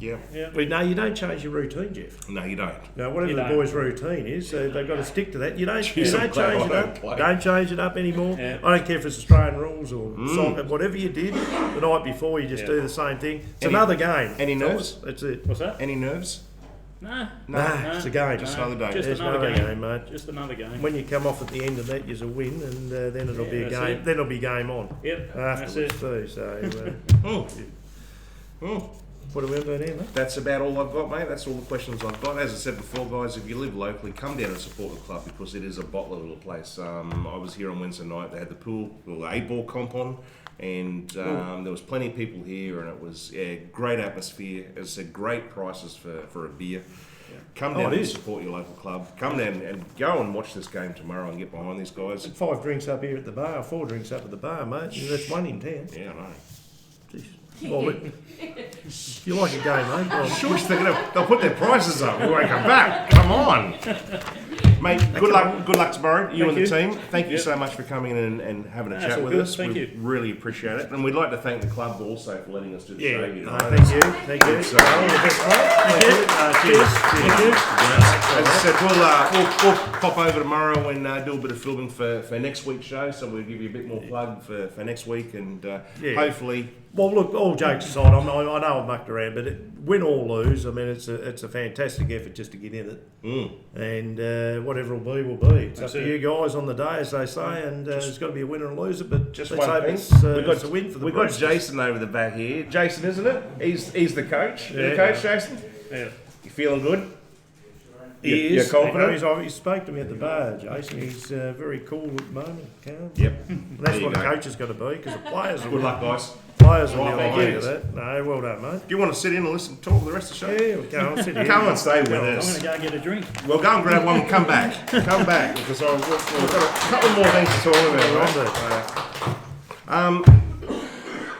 No, you don't change your routine, Jeff. No, you don't. Now, whatever You the don't. boys' routine is, they've got to stick to that. You don't Jeez, I'm glad change I it don't up. play. Don't change it up anymore. Yeah. I don't care if it's Australian rules or soccer. Whatever you did the night before, you just do the same thing. It's another game. Any nerves? That's it. What's that? Any nerves? Nah. Nah, it's a game. Just another day. Just It's another game. mate. Just another game. When you come off at the end of that, you's a win, and then it'll be a that's game. it. Then it'll be game on Yep. afterwards That's too. So, Oh, what are we doing here, mate? that's about all I've got, mate. That's all the questions I've got. As I said before, guys, if you live locally, come down and support the club because it is a bottler little place. I was here on Wednesday night. They had the pool, the 8-ball comp on, and there was plenty of people here, and it was great atmosphere. As I said, great prices for a beer. Come down and support your local club. Come down and go and watch this game tomorrow and get behind these guys. 5 drinks up here at the bar, 4 drinks up at the bar, mate. And that's one in town. Yeah, I know. Jeez. Well, you like a game, mate? Well, Shush, they'll put their prices up. We won't come back. Come on. Mate, good luck tomorrow, you and the team. Thank you so much for coming in and having a chat with us. Thank we you. Really appreciate it. And we'd like to thank the club also for letting us do the show. You know. thank you. Thank you. So, cheers. As I said, we'll pop over tomorrow and do a bit of filming for next week's show. So we'll give you a bit more plug for next week and hopefully. Well, look, all jokes aside, I know I mucked around, but win or lose, I mean, it's a fantastic effort just to get in it. And whatever will be, will be. It's up to you guys on the day, as they say, and there's got to be a winner and loser, but Just let's one hope thing. it's a win for the We've got Roosters. Jason over the back here. Jason, isn't it? He's the coach. You're the Yeah. coach, Jason? Yeah. You feeling good? He You're is. confident? He spoke to me at the bar, Jason. He's very cool at the moment, calm. Yep. And that's There you what a go. coach is going to be, because the players Good luck, guys. Players will Right, be thank on you. to that. No, well done, mate. Do you want to sit in and listen, talk the rest of the show? Yeah, we'll go on, sit here. Come and stay with I'm going us. to go and get a drink. We'll go and grab one and come back. Come back, because we've got a couple more things to talk about. Right?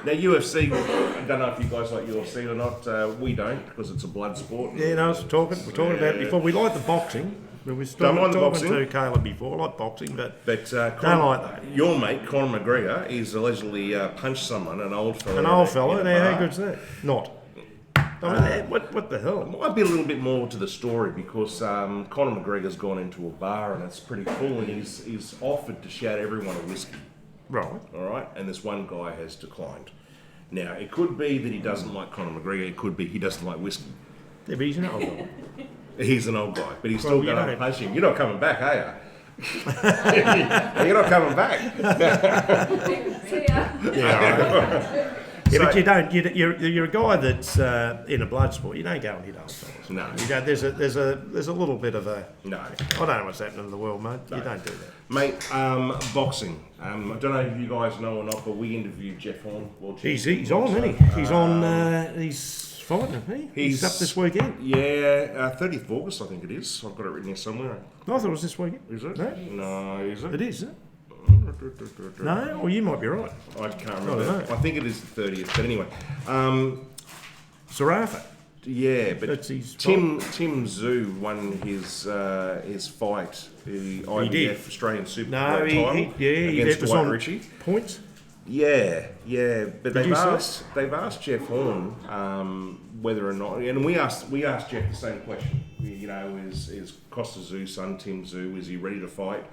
Now, UFC, I don't know if you guys like UFC or not. We don't, because it's a blood sport. Yeah, no, we're talking about it before. We like the boxing. We were Don't mind the talking boxing. to Caleb before. I like boxing, but But don't like that. your mate, Conor McGregor, he's allegedly punched someone, an old fella. An old fella. in a Now, how bar. good's that? Not. I mean, what the hell? Might be a little bit more to the story because Conor McGregor's gone into a bar and it's pretty full and he's offered to shout everyone a whiskey. Right. All right, and this one guy has declined. Now, it could be that he doesn't like Conor McGregor. It could be he doesn't like whiskey. Yeah, but he's an old guy. He's an old guy, but he's Well, still you going to know- punch him. You're not coming back, are you? You're not coming back. Yeah, So- but you don't. You're a guy that's in a blood sport. You don't go and hit old fellas. No. You don't, there's a little bit of a. No. I don't know what's happening in the world, mate. You don't do that. Mate, boxing. I don't know if you guys know or not, but we interviewed Jeff Horn. World He's champion on, boxer. isn't he? He's on. He's fighting, isn't he? He's up this weekend. Yeah, 30th of August, I think it is. I've got it written here somewhere. I thought it was this weekend. Is it? No? No, is it? It is, isn't it? No? Well, you might be right. I can't I remember. don't know. I think it is the 30th. But anyway, Sarafa. yeah, but That's his Tim Zhu won his fight, the IBF did. Australian Super No, title he against was Dwight on Ritchie. points. Yeah, but Did you see they've asked Jeff Horn whether or not, and we asked Jeff the same question. You know, is Costa Zhu's son Tim Zhu, is he ready to fight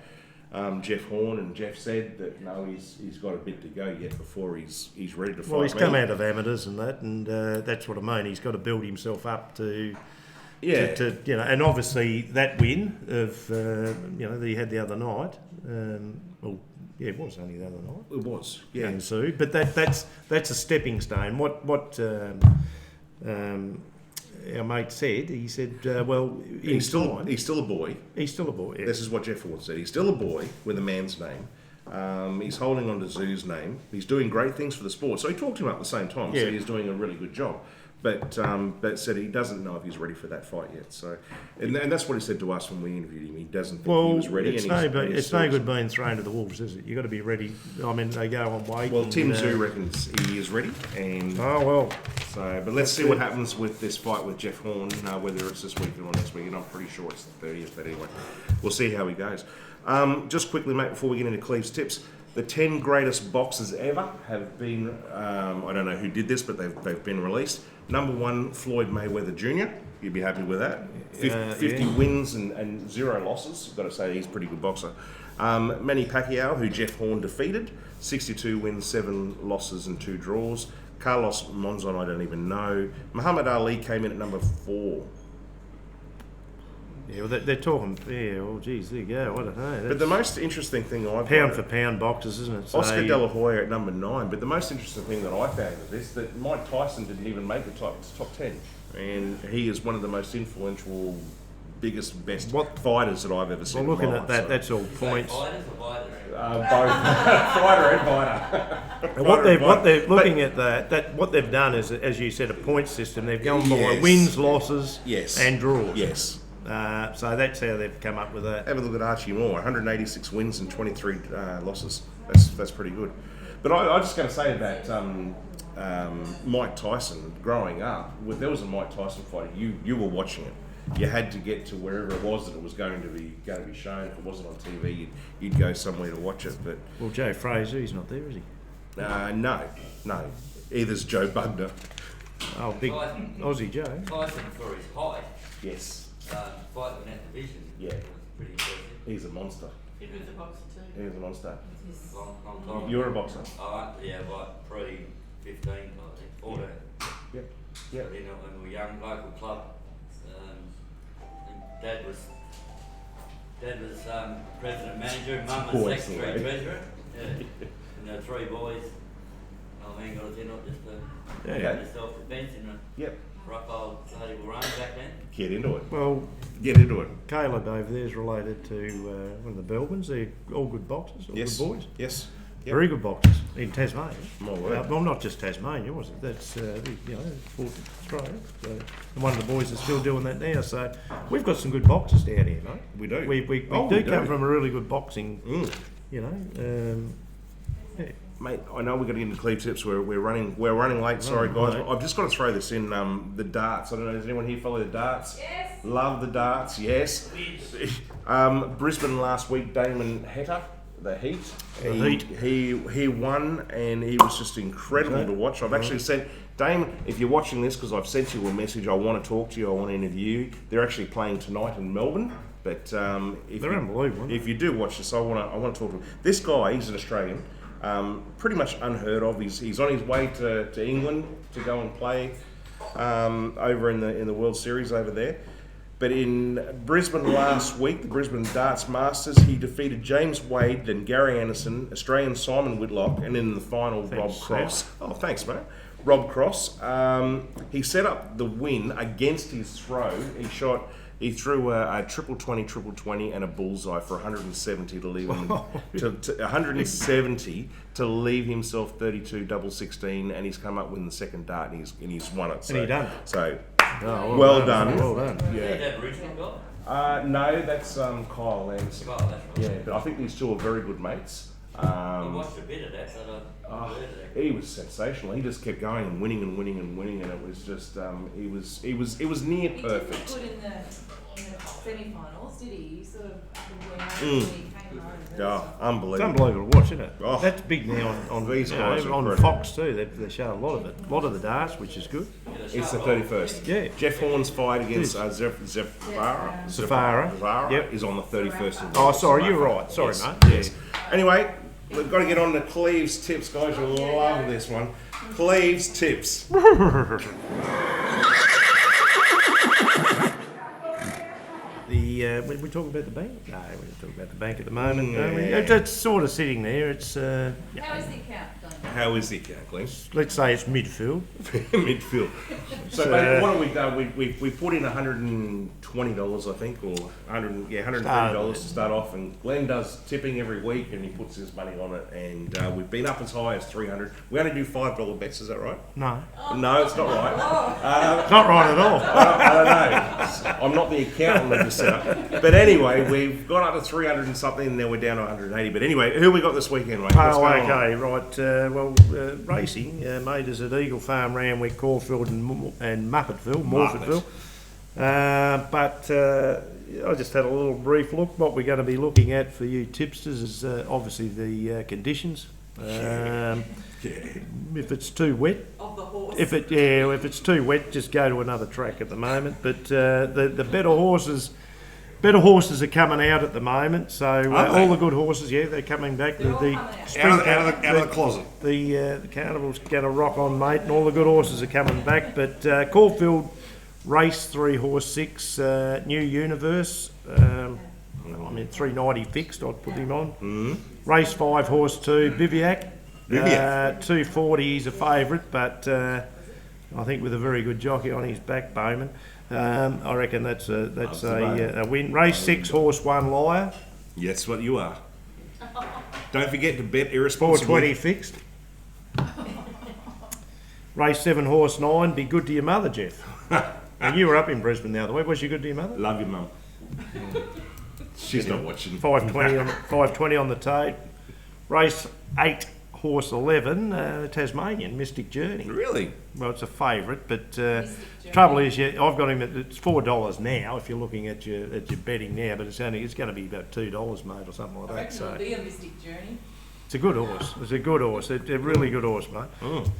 Jeff Horn? And Jeff said that no, he's got a bit to go yet before he's ready to fight. Well, he's me. come out of amateurs and that, and that's what I mean. He's got to build himself up to to and obviously that win of that he had the other night. It was only the other night. It was, yeah. And Sue, but that's a stepping stone. What our mate said, he said, well, He's still a boy. He's still a boy. Yeah. This is what Jeff Horn said. He's still a boy with a man's name. He's holding on to Zhu's name. He's doing great things for the sport. So he talked to him at the same time. Yeah. So he's doing a really good job. But said he doesn't know if he's ready for that fight yet. So, and that's what he said to us when we interviewed him. He doesn't think he Well, was ready. it's and no, he's it's no good being thrown to the wolves, is it? You've got to be ready. I mean, they go on weight. Well, and, Tim Zhu reckons he is ready. And Oh well, so, but let's see what happens with this fight with Jeff Horn. Whether it's this weekend or next weekend, I'm pretty sure it's the 30th. But anyway, we'll see how he goes. Just quickly, mate, before we get into Cleve's tips. The 10 greatest boxers ever have been, I don't know who did this, but they've been released. Number 1, Floyd Mayweather Jr. You'd be happy with that. 50 wins and 0 losses. I've got to say, he's a pretty good boxer. Manny Pacquiao, who Jeff Horn defeated. 62 wins, 7 losses and 2 draws. Carlos Monzon, I don't even know. Muhammad Ali came in at number 4. yeah, well, they're talking. Yeah, well, geez, there you go. I don't know. But the most interesting thing I've pound for pound boxers, isn't it? So Oscar De La Hoya at number 9, but the most interesting thing that I found of this that Mike Tyson didn't even make the top 10, and he is one of the most influential, biggest, best fighters that I've ever seen. Well, looking in my at that, life, that's all points. Fighters or fighters? both fighter and fighter. And what they're looking at what they've done is, as you said, a point system. They've gone by Yes. wins, losses, Yes. and draws. Yes. So that's how they've come up with that. Have a look at Archie Moore, 186 wins and 23 losses. That's pretty good. But I just got to say about Mike Tyson growing up. When there was a Mike Tyson fight, you were watching it. You had to get to wherever it was that it was going to be shown. If it wasn't on TV, you'd go somewhere to watch it. But Well, Joe Fraser, he's not there, is he? no. Either's Joe Bugner. Oh, big Tyson. Aussie Joe. Tyson for his height, Yes. fighting in that division. Yeah. Was pretty impressive. He's a monster. He was a boxer too. He's a monster. His- Long time. You're a boxer. Yeah, like pre-15, I think, 14. Yep. So, you know, when we were young, local club, Dad was president manager, Mum was Always secretary the way. treasurer. Yeah. And the three boys. Oh man, got to do not just Yeah. self-defence in a Yep. rough old bloody run back then. Get into it. Well, Get into it. Caleb over there is related to one of the Belbins. They're all good boxers, all Yes. good boys. Yes. Yep. Very good boxers in Tasmania. My word. Well, not just Tasmania, was it? That's fought in Australia. So, and one of the boys is still doing that now. So we've got some good boxers down here, mate. We do. We we come from a really good boxing. Mm. Yeah. Mate, I know we're going to get into Cleve tips. We're running late. Sorry, guys. Right. I've just got to throw this in. The darts. I don't know. Does anyone here follow the darts? Yes. Love the darts. Yes. Brisbane last week. Damon Hatter, the Heat. He won, and he was just incredible to watch. I've actually sent Damon. If you're watching this, because I've sent you a message, I want to talk to you. I want to interview you. They're actually playing tonight in Melbourne. But They're unbelievable. If you do watch this, I want to talk to him. This guy, he's an Australian. Pretty much unheard of. He's on his way to England to go and play over in the World Series over there. But in Brisbane last week, the Brisbane Darts Masters, he defeated James Wade, then Gary Anderson, Australian Simon Whitlock, and in the final, Rob Cross. Oh, thanks, mate. Rob Cross. He set up the win against his throw. He threw a triple 20, and a bullseye for 170 to leave him to 170 to leave himself 32 double 16, and he's come up with the second dart and he's won it. So, And he done it. So well done. Well done. Yeah. That original No, that's Kyle Lance. guy. Oh, that's right. Yeah, but I think these two are very good mates. I watched a bit of that, but I heard it. He was sensational. He just kept going and winning, and it was just it was near He perfect. didn't put in the semi-finals, did he? He sort of went out when he came home. Oh, It's unbelievable. unbelievable to watch, isn't it? Oh. That's big now on These guys are on incredible. Fox too. They show a lot of it, a lot of the darts, which is good. It's the 31st. Yeah. Jeff Horn's fight against Zafara Yep. is on the 31st of Oh, sorry, you're right. Sorry, Yes. mate. Yes. Anyway, we've got to get on to Cleve's tips, guys. You'll love this one. Cleve's tips. We talk about the bank? No, we don't talk about the bank at the moment. It's sort of sitting there. It's How is the account going? How is the account, Glenn? let's say it's midfield. Midfield. So, mate, what have we done? We put in $120, I think, or $130 to start off. And Glenn does tipping every week, and he puts his money on it. And we've been up as high as $300. We only do $5 bets. Is that right? No, No, it's not right. it's not right at all. I don't know. I'm not the accountant of the setup. But anyway, we've gone up to 300 and something, and then we're down to 180. But anyway, who we got this weekend, mate? What's Oh, going on? okay, right. Racing made us at Eagle Farm, Ramwick, Caulfield, and Morfettville. But I just had a little brief look. What we're going to be looking at for you tipsters is obviously the conditions. If it's too wet, Of the horse. if it's too wet, just go to another track at the moment. But the better horses are coming out at the moment. So all the good horses, they're coming back. They're all coming out. Out of the closet. The carnival's going to rock on, mate, and all the good horses are coming back. But Caulfield race 3 horse 6 New Universe. 390 fixed. I'd put him on. Race 5 horse 2 Biviac. 240. He's a favourite, but I think with a very good jockey on his back, Bowman. I reckon that's a win. Race 6 horse 1 Liar. Yes, what you are. Don't forget to bet irresponsibly. 420 fixed. Race 7 horse 9. Be good to your mother, Jeff. And you were up in Brisbane the other week. Was you good to your mother? Love your mum. She's not watching. 520 on the tape. Race 8 horse 11, Tasmanian, Mystic Journey. Really? Well, it's a favourite, but Journey. trouble is, I've got him at it's $4 now if you're looking at your betting now, but it's going to be about $2, mate, or something like I that. reckon So it'll be a Mystic Journey. it's a good horse. It's a good horse. It's a really good horse, mate.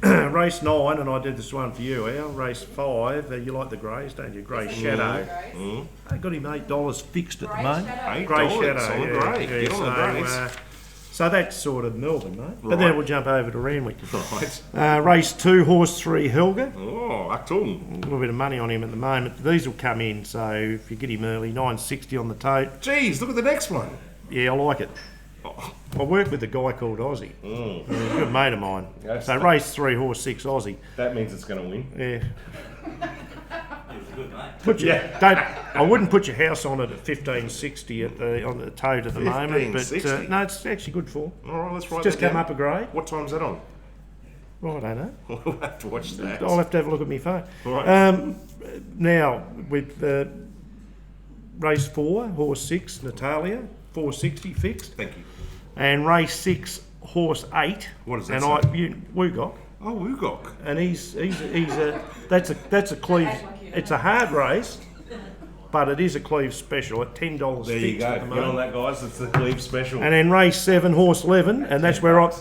Mm. Race 9, and I did this one for you, Al. Race 5, you like the greys, don't you? Grey Shadow. Mm. I got him $8 fixed at the Grey moment. Shadow. Grey $8, Shadow, solid yeah. grey. Get on the greys. So that's sort of Melbourne, mate. But Right. then we'll jump over to Randwick. Right. Race 2, horse 3, Helga. Oh, Achtung. A little bit of money on him at the moment. These will come in, so if you get him early, $9.60 on the tote. Geez, look at the next one. Yeah, I like it. Oh. I work with a guy called Aussie. He's a good mate of mine. Yes. So race 3, horse 6, Aussie. That means it's going to win. Yeah. It was good, mate. Put your, I wouldn't put your house on it at 15.60 on the tote at the moment, but 15.60? no, it's actually good for. All right, let's write Just that come down. up a grade. What time's that on? Well, I don't know. We'll have to watch that. I'll have to have a look at my phone. Right. Now with race 4, horse 6, Natalia, 460 fixed, Thank you. and race 6, horse 8. What does that and say? Woogok. Oh, Woogok. And he's a that's a Cleve. It's a hard race, but it is a Cleve special at $10 There fixed you go. at the Get on moment. that, guys. It's the Cleve special. And then race 7, horse 11, and that's where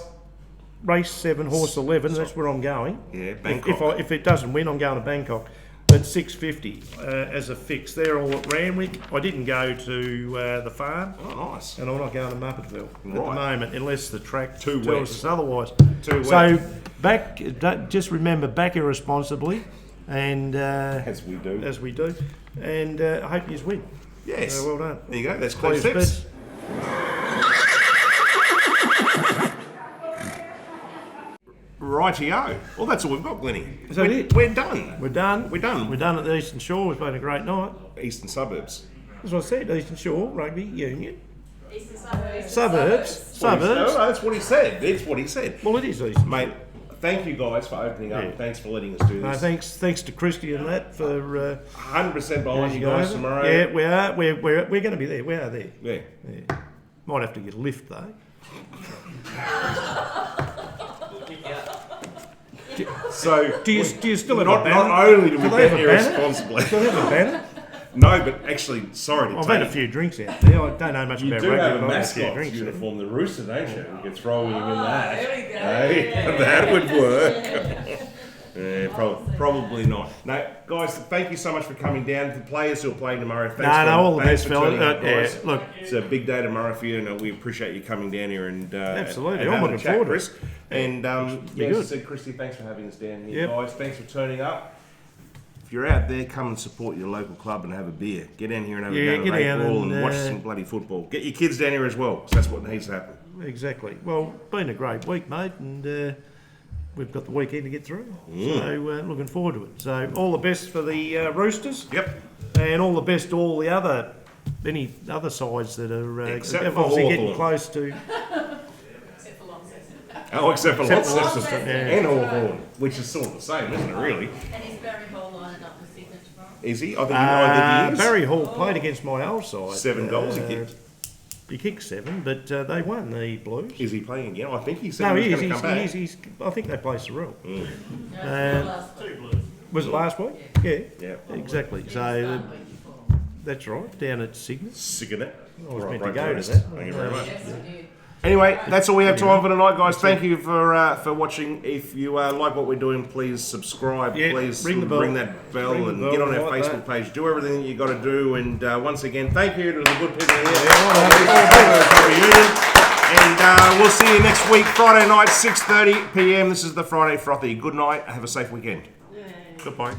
race 7, horse 11. That's where I'm going. Yeah, Bangkok. If it doesn't win, I'm going to Bangkok. But $6.50 as a fix. They're all at Randwick. I didn't go to the farm. Oh, nice. And I'm not going to Muppettville at the Right. moment, unless the track Too tells wet. us otherwise. Too So wet. just remember, back irresponsibly, and As we do. and I hope you win. Yes. Well done. There you go. That's Cleve Cleve's tips. Rightio. Well, that's all we've got, Glennie. Is that it? We're done. We're done. We're done. We're done at the Eastern Shore. It's been a great night. Eastern suburbs. As I said, Eastern Shore Rugby Union. Eastern Suburbs. Suburbs. No, that's what he said. That's what he said. Well, it is Eastern. Mate, thank you guys for opening up. Yeah. Thanks for letting us do No, this. thanks to Christy and that for 100% behind you going guys over. tomorrow. Yeah, we are. We're going to be there. We are there. Yeah. Yeah. Might have to get a lift though. So, Do you still have not, a banner? not only do we Do they bet have a banner? irresponsibly. Do they have a banner? No, but actually, sorry to I've tell had a you. few drinks out there. I don't know much You about do rugby, have a but I've had a few mascot drinks. uniform, the rooster, don't you? You could throw him in that. There we go. Hey, Yeah. that would work. Probably not. No, guys, thank you so much for coming down. The players who are playing tomorrow, thanks all the thanks best, for fella. turning up, guys. Yeah, look, It's a big day tomorrow for you, and we appreciate you coming down here and Absolutely. and I'm having a looking chat, forward to Chris. And Be as I good. said, Christy, thanks for having us down here, Yep. guys. Thanks for turning up. If you're out there, come and support your local club and have a beer. Get down here and have Yeah, a game of get down ball and and, watch some bloody football. Get your kids down here as well, 'cause that's what needs to happen. exactly. Well, been a great week, mate, and we've got the weekend to get through. So looking forward to it. So all the best for the Roosters. Yep. And all the best to all the any other sides that are Except for obviously getting Hawthorn. close to. Except for Launceston. Oh, except for Except for Launceston Launceston, yeah. and Hawthorn, which is sort of the same, isn't it, really? And is Barry Hall lined up for Sydney tomorrow? Is he? I think he is. Barry Hall played against my old side. 7 goals he kicked. He kicked 7, but they won the Blues. Is he playing again? I think he said No, he he was is. going to come back. He's, I think they play Surreal. No, last Two blues. Was it last week? Yeah, Yeah. exactly. So week before. that's right, down at Cygnus. Sick of it. I was Right, meant to break go the to wrist. that. Thank you very much. Yes, we did. Anyway, that's all we have time for tonight, guys. Thank you for watching. If you like what we're doing, please subscribe. Yeah, Please ring the bell. that bell Ring the and bell, get on our like Facebook that. page. Do everything that you got to do. And once again, thank you to the good people here. And we'll see you next week, Friday night, 6:30 p.m. This is the Friday Frothy. Good night. Have a safe weekend. Goodbye.